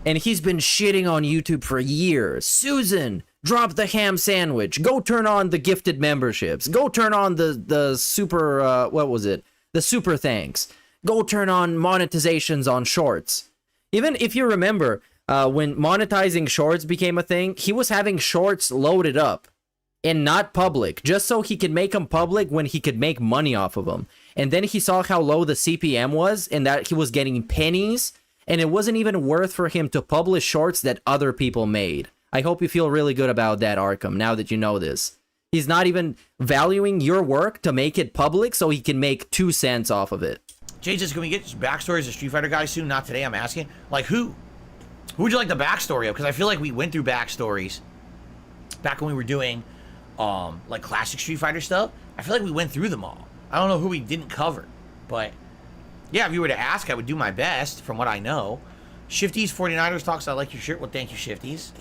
And he's been shitting on YouTube for years. Susan, drop the ham sandwich. Go turn on the gifted memberships. Go turn on the super, what was it? The super thanks. Go turn on monetizations on shorts. Even if you remember, when monetizing shorts became a thing, he was having shorts loaded up and not public, just so he could make them public when he could make money off of them. And then he saw how low the CPM was and that he was getting pennies. And it wasn't even worth for him to publish shorts that other people made. I hope you feel really good about that, Arkham, now that you know this. He's not even valuing your work to make it public so he can make 2 cents off of it. Jay says, can we get backstories of Street Fighter guys soon? Not today, I'm asking. Like who? Who would you like the backstory of? Because I feel like we went through backstories back when we were doing like classic Street Fighter stuff. I feel like we went through them all. I don't know who we didn't cover, but yeah, if you were to ask, I would do my best from what I know. Shifties 49ers talks, I like your shirt. Well, thank you, Shifties.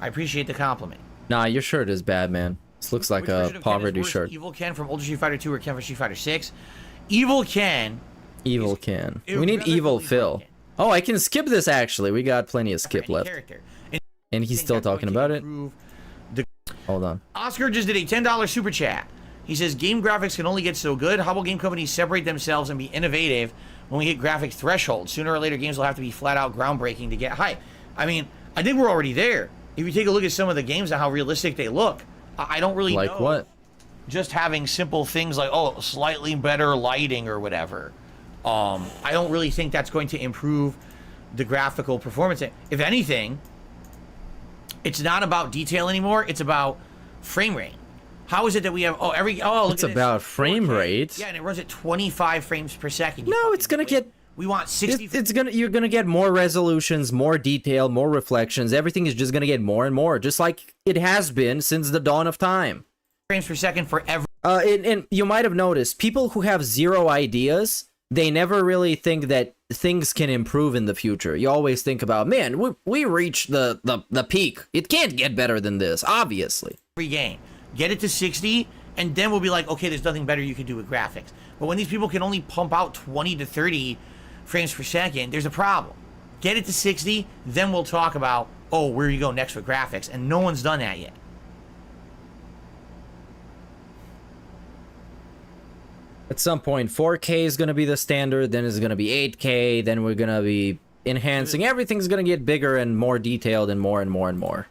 I appreciate the compliment. Nah, your shirt is bad, man. This looks like Which version a of Ken is poverty worse, shirt. Evil Ken from Ultra Street Fighter 2 or Ken from Street Fighter 6? Evil Ken. Evil Ken. We need Evil Phil. broken. Oh, I can skip this actually. We got plenty of skip Any left. character. And he's think still that's going talking to about it. improve Hold on. Oscar just did a $10 super chat. He says, game graphics can only get so good. How will game companies separate themselves and be innovative when we hit graphics thresholds? Sooner or later, games will have to be flat out groundbreaking to get hype. I mean, I think we're already there. If you take a look at some of the games and how realistic they look, I don't really Like know. what? Just having simple things like, oh, slightly better lighting or whatever. I don't really think that's going to improve the graphical performance. If anything, it's not about detail anymore. It's about frame rate. How is it that we have look It's at this. about frame 4K. rate. Yeah, and it runs at 25 frames per second. No, it's gonna get. We want 60. You're gonna get more resolutions, more detail, more reflections. Everything is just gonna get more and more, just like it has been since the dawn of time. frames per second for every. And you might have noticed people who have zero ideas, they never really think that things can improve in the future. You always think about, man, we reached the peak. It can't get better than this, obviously. Every game. Get it to 60, and then we'll be like, okay, there's nothing better you can do with graphics. But when these people can only pump out 20 to 30 frames per second, there's a problem. Get it to 60, then we'll talk about, oh, where you go next with graphics. And no one's done that yet. At some point, 4K is going to be the standard, then it's going to be 8K, then we're going to be enhancing. Everything's going to get bigger and more detailed and more and more and more.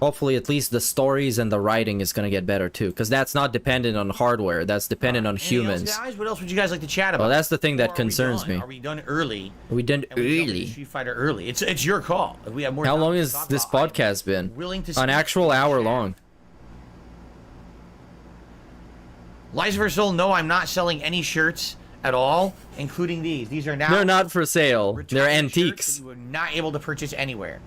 Hopefully, at least the stories and the writing is going to get better too, because that's not dependent on hardware. That's dependent on humans. Else, guys? What else would you guys like to chat about? Well, that's the thing that Or concerns me. Are we done early? Are we done And we jump into early? Street Fighter early. It's your call. If we have more How time long to has talk this about, podcast been? willing to An speak actual to hour chat. long. Lies for Soul, no, I'm not selling any shirts at all, including these. These are now They're not for sale. retired They're shirts antiques. that you were not able to purchase anywhere.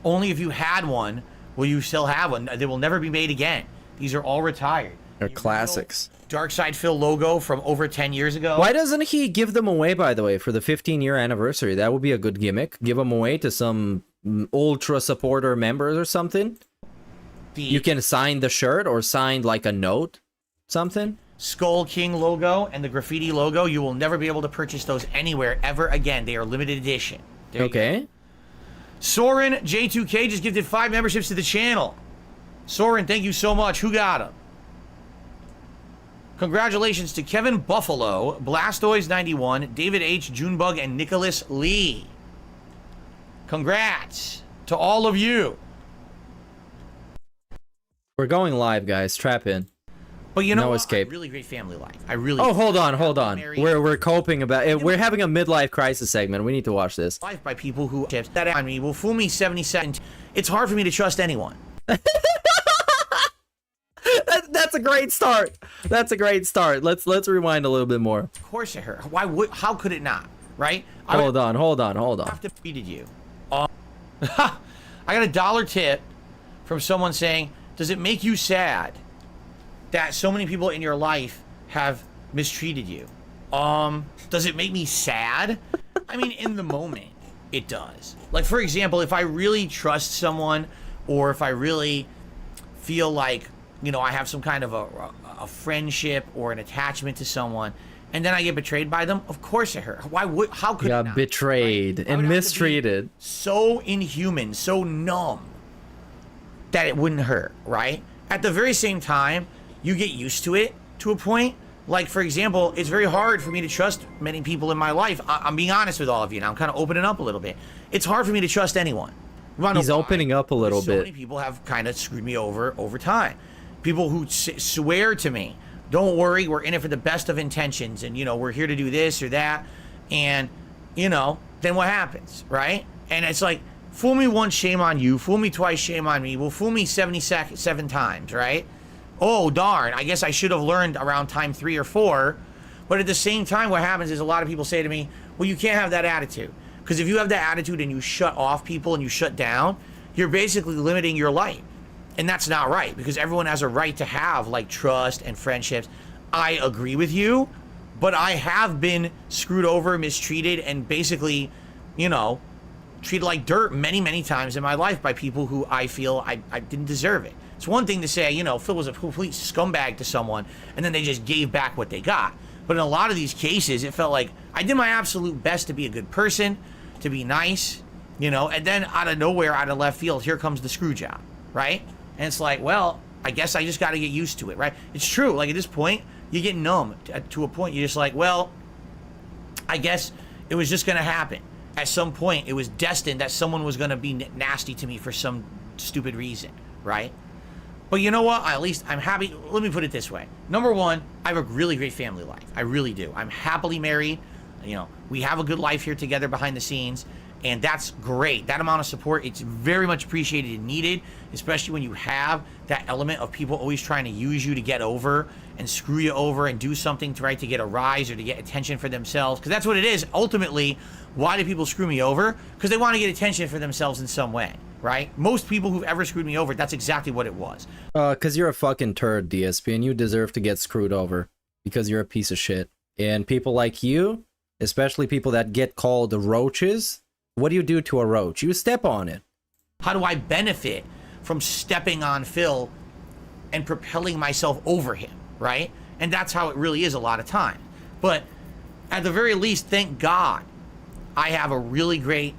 Only if you had one will you still have one. They will never be made again. These are all retired. They're The original classics. Dark Side Phil logo from over 10 years ago. Why doesn't he give them away, by the way, for the 15-year anniversary? That would be a good gimmick. Give them away to some ultra supporter members or something. You can sign the shirt or sign like a note, something. Skull King logo and the graffiti logo, you will never be able to purchase those anywhere ever again. They are limited edition. There you go. Okay. Soren J2K just gifted 5 memberships to the channel. Soren, thank you so much. Who got them? Congratulations to Kevin Buffalo, Blastoise91, David H, Junebug, and Nicholas Lee. Congrats to all of you. We're going live, guys. Strap in. But you know No what? escape. Really great family life. I really. Oh, hold on. Married. We're coping about it. We're having a midlife crisis segment. We need to watch this. Life by people who chips that on me will fool me 70 seconds. It's hard for me to trust anyone. That's a great start. That's a great start. Let's rewind a little bit more. Of course it hurt. Why would? How could it not? Right? Hold on. Have to treated you. I got a $1 tip from someone saying, "Does it make you sad that so many people in your life have mistreated you?" Does it make me sad? I mean, in the moment, it does. Like, for example, if I really trust someone, or if I really feel like, you know, I have some kind of a friendship or an attachment to someone, and then I get betrayed by them, of course it hurt. Why would? How could it Got not? betrayed Right? I and would have to be mistreated. so inhuman, so numb that it wouldn't hurt, right? At the very same time, you get used to it to a point. Like, for example, it's very hard for me to trust many people in my life. I'm being honest with all of you now. I'm kind of opening up a little bit. It's hard for me to trust anyone. You wanna know He's why? opening up a little Because so bit. many people have kind of screwed me over time. People who swear to me, "Don't worry, we're in it for the best of intentions, and, you know, we're here to do this or that," and, you know, then what happens, right? And it's like, fool me once, shame on you. Fool me twice, shame on me. Well, fool me 77 times, right? Oh, darn, I guess I should have learned around time 3 or 4. But at the same time, what happens is a lot of people say to me, well, you can't have that attitude. Because if you have that attitude and you shut off people and you shut down, you're basically limiting your light. And that's not right, because everyone has a right to have, like, trust and friendships. I agree with you, but I have been screwed over, mistreated, and basically, you know, treated like dirt many, many times in my life by people who I feel I didn't deserve it. It's one thing to say, you know, Phil was a complete scumbag to someone, and then they just gave back what they got. But in a lot of these cases, it felt like I did my absolute best to be a good person, to be nice, you know, and then out of nowhere, out of left field, here comes the screw job, right? And it's like, well, I guess I just got to get used to it, right? It's true. Like at this point, you get numb to a point. You're just like, well, I guess it was just going to happen. At some point, it was destined that someone was going to be nasty to me for some stupid reason, right? But you know what? At least I'm happy. Let me put it this way. Number one, I have a really great family life. I really do. I'm happily married. You know, we have a good life here together behind the scenes, and that's great. That amount of support, it's very much appreciated and needed, especially when you have that element of people always trying to use you to get over and screw you over and do something to, right, to get a rise or to get attention for themselves. Because that's what it is. Ultimately, why do people screw me over? Because they want to get attention for themselves in some way, right? Most people who've ever screwed me over, that's exactly what it was. Because you're a fucking turd, DSP, and you deserve to get screwed over because you're a piece of shit. And people like you, especially people that get called roaches, what do you do to a roach? You step on it. How do I benefit from stepping on Phil and propelling myself over him, right? And that's how it really is a lot of times. But at the very least, thank God, I have a really great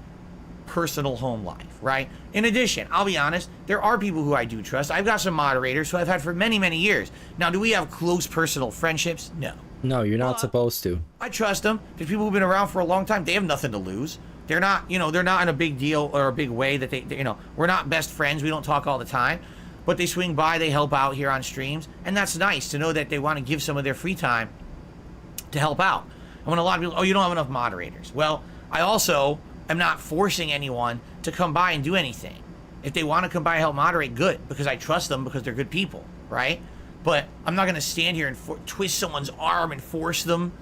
personal home life, right? In addition, I'll be honest, there are people who I do trust. I've got some moderators who I've had for many, many years. Now, do we have close personal friendships? No. No, you're not supposed to. I trust them. There's people who've been around for a long time. They have nothing to lose. They're not, you know, they're not in a big deal or a big way that they, you know, we're not best friends. We don't talk all the time, but they swing by, they help out here on streams. And that's nice to know that they want to give some of their free time to help out. And when a lot of people, oh, you don't have enough moderators. Well, I also am not forcing anyone to come by and do anything. If they want to come by and help moderate, good, because I trust them because they're good people, right? But I'm not going to stand here and twist someone's arm and force them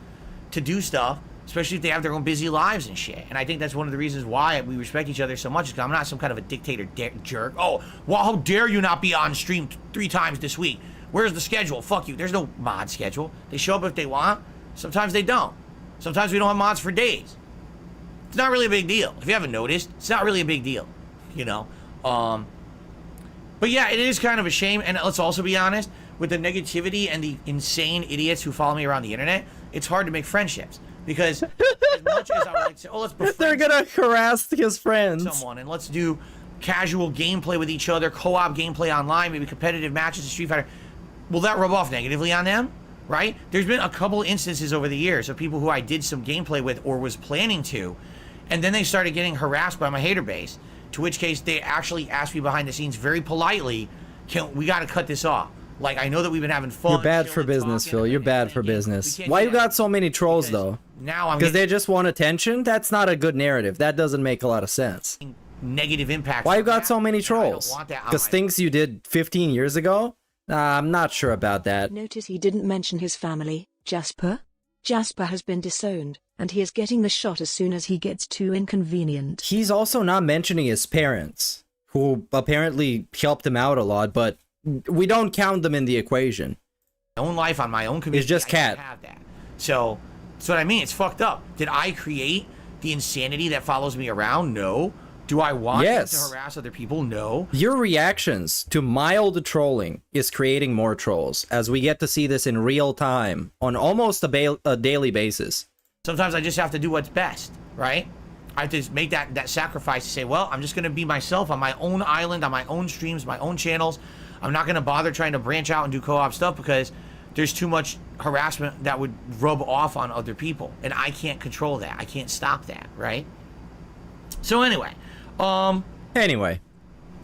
to do stuff, especially if they have their own busy lives and shit. And I think that's one of the reasons why we respect each other so much, because I'm not some kind of a dictator jerk. Oh, well, how dare you not be on stream 3 times this week? Where's the schedule? Fuck you. There's no mod schedule. They show up if they want. Sometimes they don't. Sometimes we don't have mods for days. It's not really a big deal. If you haven't noticed, it's not really a big deal, you know? But yeah, it is kind of a shame. And let's also be honest, with the negativity and the insane idiots who follow me around the internet, it's hard to make friendships. Because as much as I would like to say, oh, let's befriend they're gonna harass his friends. Someone, and let's do casual gameplay with each other, co-op gameplay online, maybe competitive matches in Street Fighter. Will that rub off negatively on them? Right? There's been a couple instances over the years of people who I did some gameplay with or was planning to, and then they started getting harassed by my hater base, to which case they actually asked me behind the scenes very politely, we got to cut this off. Like, I know that we've been having fun. You're bad for business, Phil. You're bad for business. Why you got so many trolls, though? Now because they just want attention? That's not a good narrative. That doesn't make a lot of sense. Negative impact. Why you got so many trolls? Because things you did 15 years ago? I'm not sure about that. Notice he didn't mention his family, Jasper. Jasper has been disowned, and he is getting the shot as soon as he gets too inconvenient. He's also not mentioning his parents, who apparently helped him out a lot, but we don't count them in the equation. My own life on my own community. It's just cat. Have that. So that's what I mean. It's fucked up. Did I create the insanity that follows me around? No. Do I want to harass other people? No. Your reactions to mild trolling is creating more trolls, as we get to see this in real time on almost a daily basis. Sometimes I just have to do what's best, right? I have to make that sacrifice to say, well, I'm just going to be myself on my own island, on my own streams, my own channels. I'm not going to bother trying to branch out and do co-op stuff because there's too much harassment that would rub off on other people. And I can't control that. I can't stop that, right? So anyway. Anyway,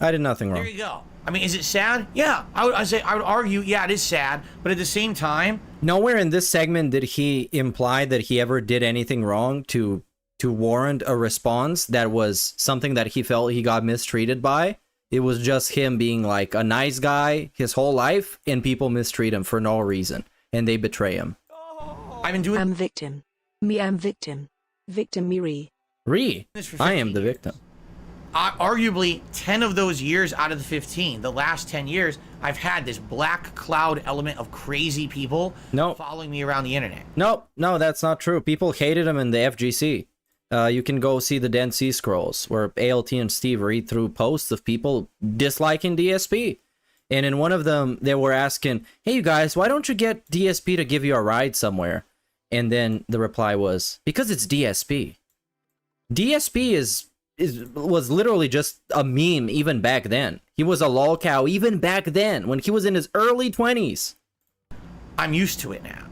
I did nothing wrong. There you go. I mean, is it sad? Yeah. I would argue, yeah, it is sad. But at the same time... Nowhere in this segment did he imply that he ever did anything wrong to warrant a response that was something that he felt he got mistreated by. It was just him being like a nice guy his whole life, and people mistreat him for no reason, and they betray him. I've been doing... I'm victim. Me am victim. Victim me re. I am the victim. Arguably 10 of those years out of the 15, the last 10 years, I've had this black cloud element of crazy people following me around the internet. No, that's not true. People hated him in the FGC. you can go see the Dead Sea Scrolls, where ALT and Steve read through posts of people disliking DSP. And in one of them, they were asking, hey, you guys, why don't you get DSP to give you a ride somewhere? And then the reply was, because it's DSP. DSP was literally just a meme even back then. He was a lolcow even back then, when he was in his early 20s. I'm used to it now.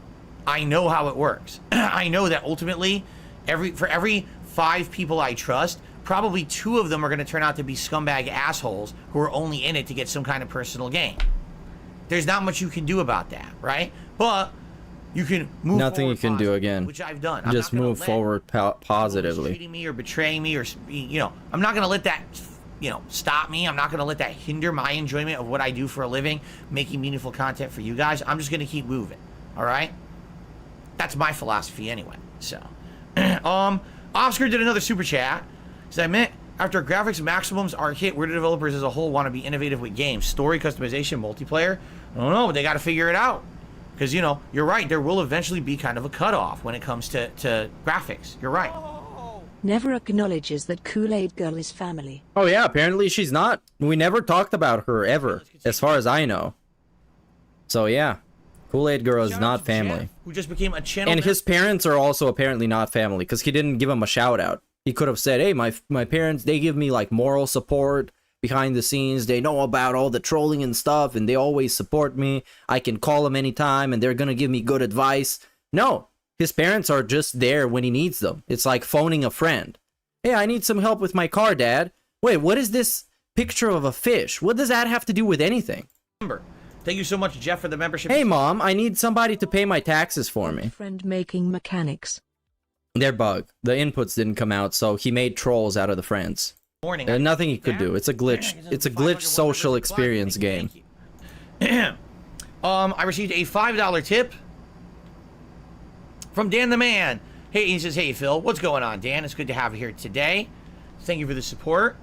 I know how it works. I know that ultimately, for every 5 people I trust, probably 2 of them are going to turn out to be scumbag assholes who are only in it to get some kind of personal gain. There's not much you can do about that, right? But you can move Nothing you can do again. which I've done. Just move forward positively. Treating me or betraying me, or I'm not going to let that stop me. I'm not going to let that hinder my enjoyment of what I do for a living, making meaningful content for you guys. I'm just going to keep moving. All right? That's my philosophy anyway. So, Oscar did another super chat. He said, I meant after graphics maximums are hit, where do developers as a whole want to be innovative with games? Story, customization, multiplayer? I don't know, but they got to figure it out. Because, you're right. There will eventually be kind of a cutoff when it comes to graphics. You're right. Never acknowledges that Kool-Aid Girl is family. Oh yeah, apparently she's not. We never talked about her ever, as far as I know. So yeah, Kool-Aid Girl is not family. Who just became a channel. And his parents are also apparently not family, because he didn't give him a shout out. He could have said, hey, my parents, they give me like moral support behind the scenes. They know about all the trolling and stuff, and they always support me. I can call them anytime, and they're gonna give me good advice. No, his parents are just there when he needs them. It's like phoning a friend. Hey, I need some help with my car, Dad. Wait, what is this picture of a fish? What does that have to do with anything? Thank you so much, Jeff, for the membership. Hey, Mom, I need somebody to pay my taxes for me. Friend making mechanics. Their bug. The inputs didn't come out, so he made trolls out of the friends. Morning. Nothing he could do. It's a glitch. It's a glitch social experience game. I received a $5 tip from Dan the Man. Hey, he says, hey, Phil, what's going on, Dan? It's good to have you here today. Thank you for the support.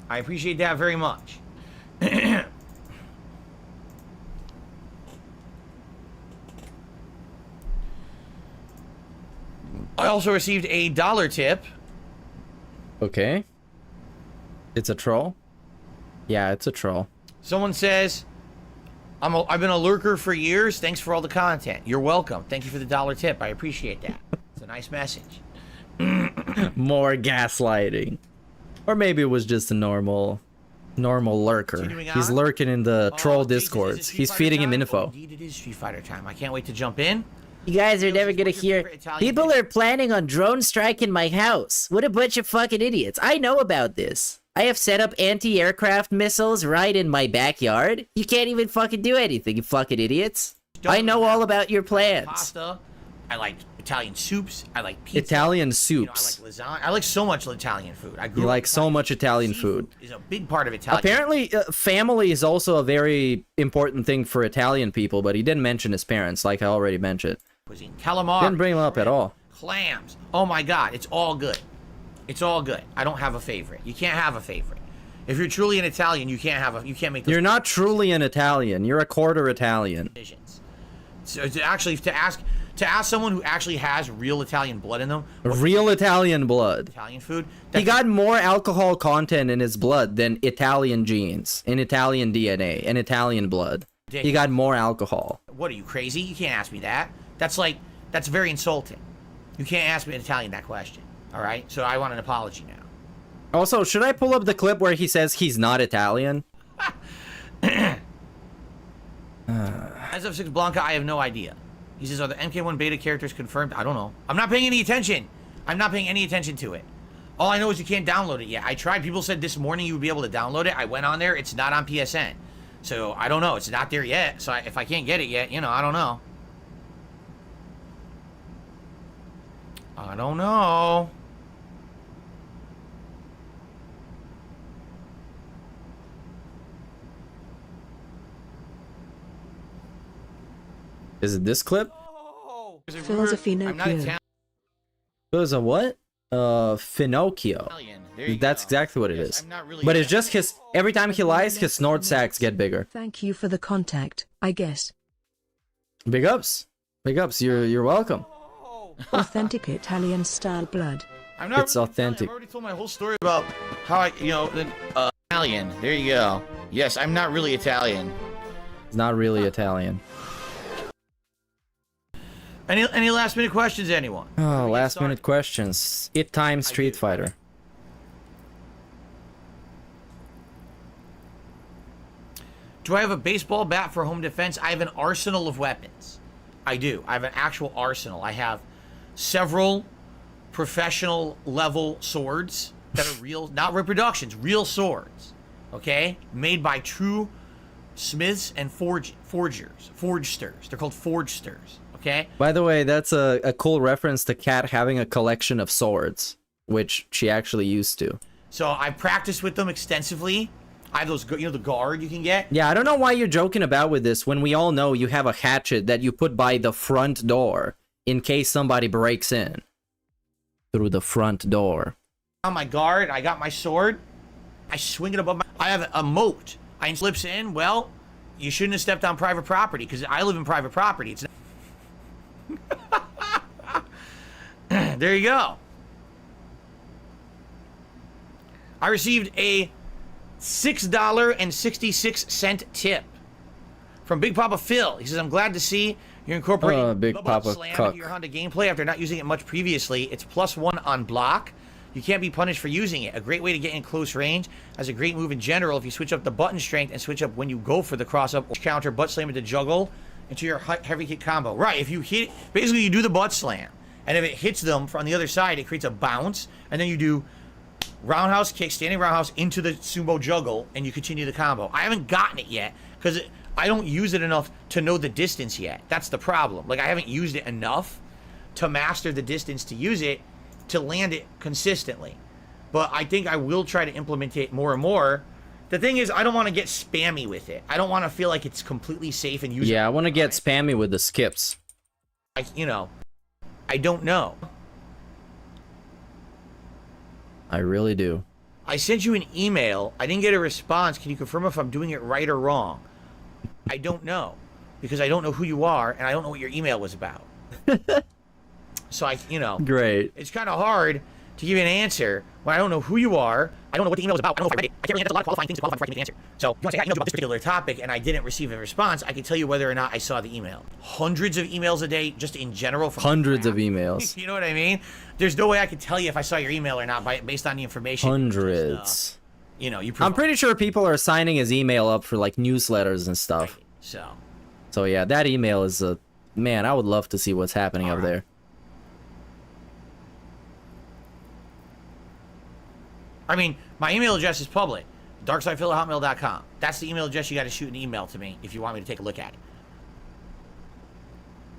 I appreciate that very much. I also received a $1 tip. Okay. It's a troll? Yeah, it's a troll. Someone says, I've been a lurker for years. Thanks for all the content. You're welcome. Thank you for the $1 tip. I appreciate that. It's a nice message. More gaslighting. Or maybe it was just a normal lurker. He's lurking in the troll discords. He's feeding him info. Indeed, it is Street Fighter time. I can't wait to jump in. You guys are never gonna hear. People are planning on drone striking my house. What a bunch of fucking idiots. I know about this. I have set up anti-aircraft missiles right in my backyard. You can't even fucking do anything, you fucking idiots. I know all about your plans. Pasta. I like Italian soups. I like pizza. Italian soups. I like lasagna. I like so much Italian food. You like so much Italian food. Is a big part of Italian. Apparently, family is also a very important thing for Italian people, but he didn't mention his parents, like I already mentioned. Cuisine. Calamari. Didn't bring him up at all. Clams. Oh my god, it's all good. It's all good. I don't have a favorite. You can't have a favorite. If you're truly an Italian, you can't make those. You're not truly an Italian. You're a quarter Italian. Decisions. So to ask someone who actually has real Italian blood in them. Real Italian blood. Italian food. He got more alcohol content in his blood than Italian genes, and Italian DNA, and Italian blood. He got more alcohol. What are you, crazy? You can't ask me that. That's very insulting. You can't ask me an Italian that question. All right? So I want an apology now. Also, should I pull up the clip where he says he's not Italian? As of 6 Blanca, I have no idea. He says, are the MK1 beta characters confirmed? I don't know. I'm not paying any attention. I'm not paying any attention to it. All I know is you can't download it yet. I tried. People said this morning you would be able to download it. I went on there. It's not on PSN. So I don't know. It's not there yet. So if I can't get it yet, I don't know. I don't know. Is it this clip? Philosophino. It was a what? Finocchio. That's exactly what it is. But it's just his. Every time he lies, his snort sacks get bigger. Thank you for the contact, I guess. Big ups. Big ups. You're welcome. Authentic Italian-style blood. I'm not It's authentic. I've already told my whole story about how I, Italian. There you go. Yes, I'm not really Italian. It's not really Italian. Any last minute questions, anyone? Oh, last minute questions. It time Street Fighter. Do I have a baseball bat for home defense? I have an arsenal of weapons. I do. I have an actual arsenal. I have several professional level swords that are real, not reproductions, real swords. Okay? Made by true smiths and forgesters. They're called forgesters. Okay? By the way, that's a cool reference to Kat having a collection of swords, which she actually used to. So I practiced with them extensively. I have those, the guard you can get. Yeah, I don't know why you're joking about with this when we all know you have a hatchet that you put by the front door in case somebody breaks in. Through the front door. On my guard, I got my sword. I swing it above my... I have a moat. I slips in. Well, you shouldn't have stepped on private property because I live in private property. It's not... There you go. I received a $6.66 tip from Big Papa Phil. He says, I'm glad to see you're incorporating Big Papa Slam Cuck. into your Honda gameplay after not using it much previously. It's +1 on block. You can't be punished for using it. A great way to get in close range. As a great move in general, if you switch up the button strength and switch up when you go for the cross-up or counter, butt slam into juggle into your heavy kick combo. Right, if you hit, basically you do the butt slam, and if it hits them from the other side, it creates a bounce, and then you do roundhouse kick, standing roundhouse into the sumo juggle, and you continue the combo. I haven't gotten it yet, because I don't use it enough to know the distance yet. That's the problem. Like, I haven't used it enough to master the distance to use it, to land it consistently. But I think I will try to implement it more and more. The thing is, I don't want to get spammy with it. I don't want to feel like it's completely safe and usable. Yeah, I want to get spammy with the skips. I don't know. I really do. I sent you an email. I didn't get a response. Can you confirm if I'm doing it right or wrong? I don't know. Because I don't know who you are, and I don't know what your email was about. So Great. It's kind of hard to give you an answer when I don't know who you are. I don't know what the email was about. I don't know if I read it. I can't really answer a lot of qualifying things to qualify before I can give an answer. So if you want to say, I emailed you about this particular topic and I didn't receive a response, I can tell you whether or not I saw the email. Hundreds of emails a day, just in general. From Hundreds of emails. You know what I mean? There's no way I can tell you if I saw your email or not based on the information. Hundreds. I'm pretty sure people are signing his email up for like newsletters and stuff. Right. So yeah, that email is man, I would love to see what's happening up there. I mean, my email address is public. darksidephil@hotmail.com. That's the email address you got to shoot an email to me if you want me to take a look at it.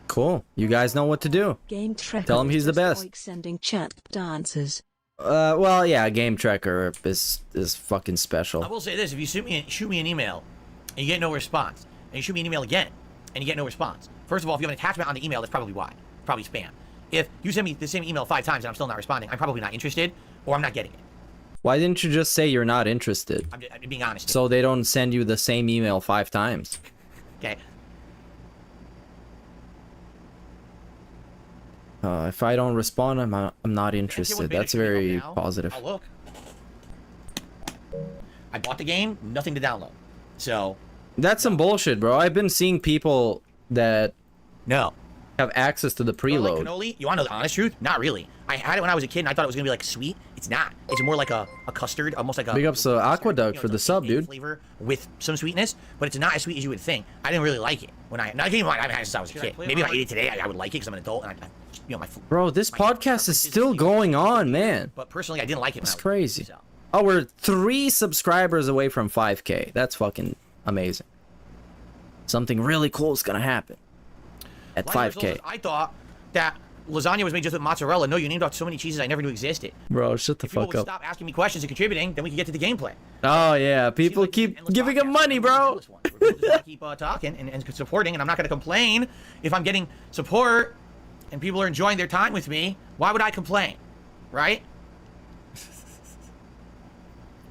Cool. You guys know what to do. Game Tracker. Tell him he's the best. Like sending chat dances. Well, yeah, Game Tracker is fucking special. I will say this: if you shoot me an email and you get no response, and you shoot me an email again and you get no response, first of all, if you have an attachment on the email, that's probably why. Probably spam. If you send me the same email 5 times and I'm still not responding, I'm probably not interested, or I'm not getting it. Why didn't you just say you're not interested? I'm being honest. So they don't send you the same email 5 times. Okay. If I don't respond, I'm not interested. That's very positive. I'll look. I bought the game, nothing to download. So that's some bullshit, bro. I've been seeing people that have access to the preload. Like cannoli? You want to know the honest truth? Not really. I had it when I was a kid, and I thought it was gonna be like sweet. It's not. It's more like a custard, almost like a. Big ups to Aqueduct for the sub, dude. Flavor with some sweetness, but it's not as sweet as you would think. I didn't really like it when I. Not game I haven't had it since I was a kid. Maybe if I ate it today, I would like it because I'm an adult, and Bro, this podcast is still going on, man. But personally, I didn't like it. It's crazy. Oh, we're 3 subscribers away from 5K. That's fucking amazing. Something really cool is gonna happen at 5K. I thought that lasagna was made just with mozzarella. No, you named off so many cheeses I never knew existed. Bro, shut the fuck up. Stop asking me questions and contributing, then we can get to the gameplay. Oh yeah, people keep giving him money, bro. We're just keep talking and supporting, and I'm not gonna complain if I'm getting support and people are enjoying their time with me. Why would I complain, right?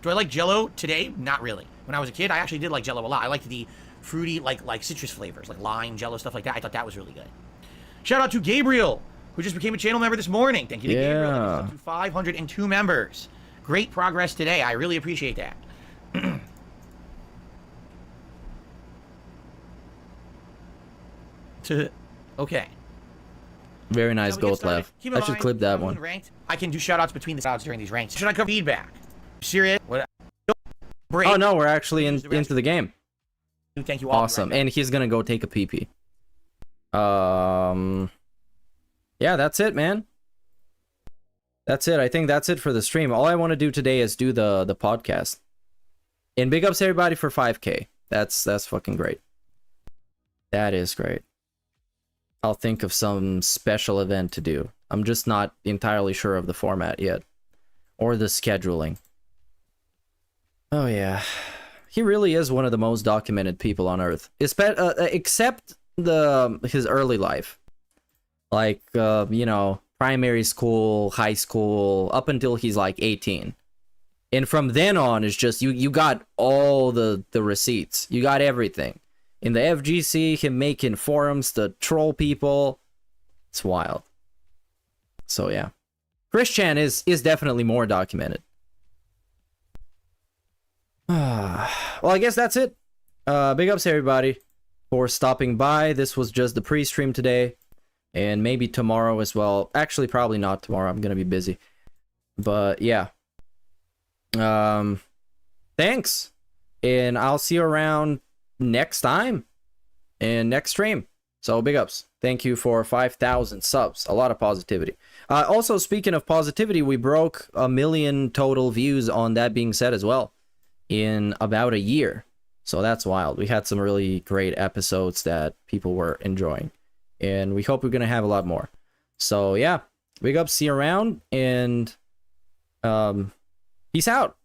Do I like Jell-O today? Not really. When I was a kid, I actually did like Jell-O a lot. I liked the fruity, like citrus flavors, like lime, Jell-O, stuff like that. I thought that was really good. Shout out to Gabriel who just became a channel member this morning. Thank you to Gabriel. That is up to 502 members. Great progress today. I really appreciate that. Okay. Very nice gold left. I should clip that one. Ranked, I can do shoutouts between the shoutouts during these ranks. Should I cover feedback? Serious? What? Break. Oh no, we're actually into the game. Thank you all. Awesome. And he's gonna go take a pee-pee. Yeah, that's it, man. That's it. I think that's it for the stream. All I want to do today is do the podcast. And big ups to everybody for 5K. That's fucking great. That is great. I'll think of some special event to do. I'm just not entirely sure of the format yet. Or the scheduling. Oh yeah. He really is one of the most documented people on Earth. Except his early life. Like, you know, primary school, high school, up until he's like 18. And from then on, it's just, you got all the receipts. You got everything. In the FGC, him making forums to troll people. It's wild. So yeah. Christian is definitely more documented. Well, I guess that's it. Big ups everybody for stopping by. This was just the pre-stream today. And maybe tomorrow as well. Actually, probably not tomorrow. I'm gonna be busy. But yeah. Thanks. And I'll see you around next time and next stream. So big ups. Thank you for 5,000 subs. A lot of positivity. Also, speaking of positivity, we broke 1 million total views on That Being Said as well in about a year. So that's wild. We had some really great episodes that people were enjoying. And we hope we're going to have a lot more. So yeah, big ups. See you around. And peace out.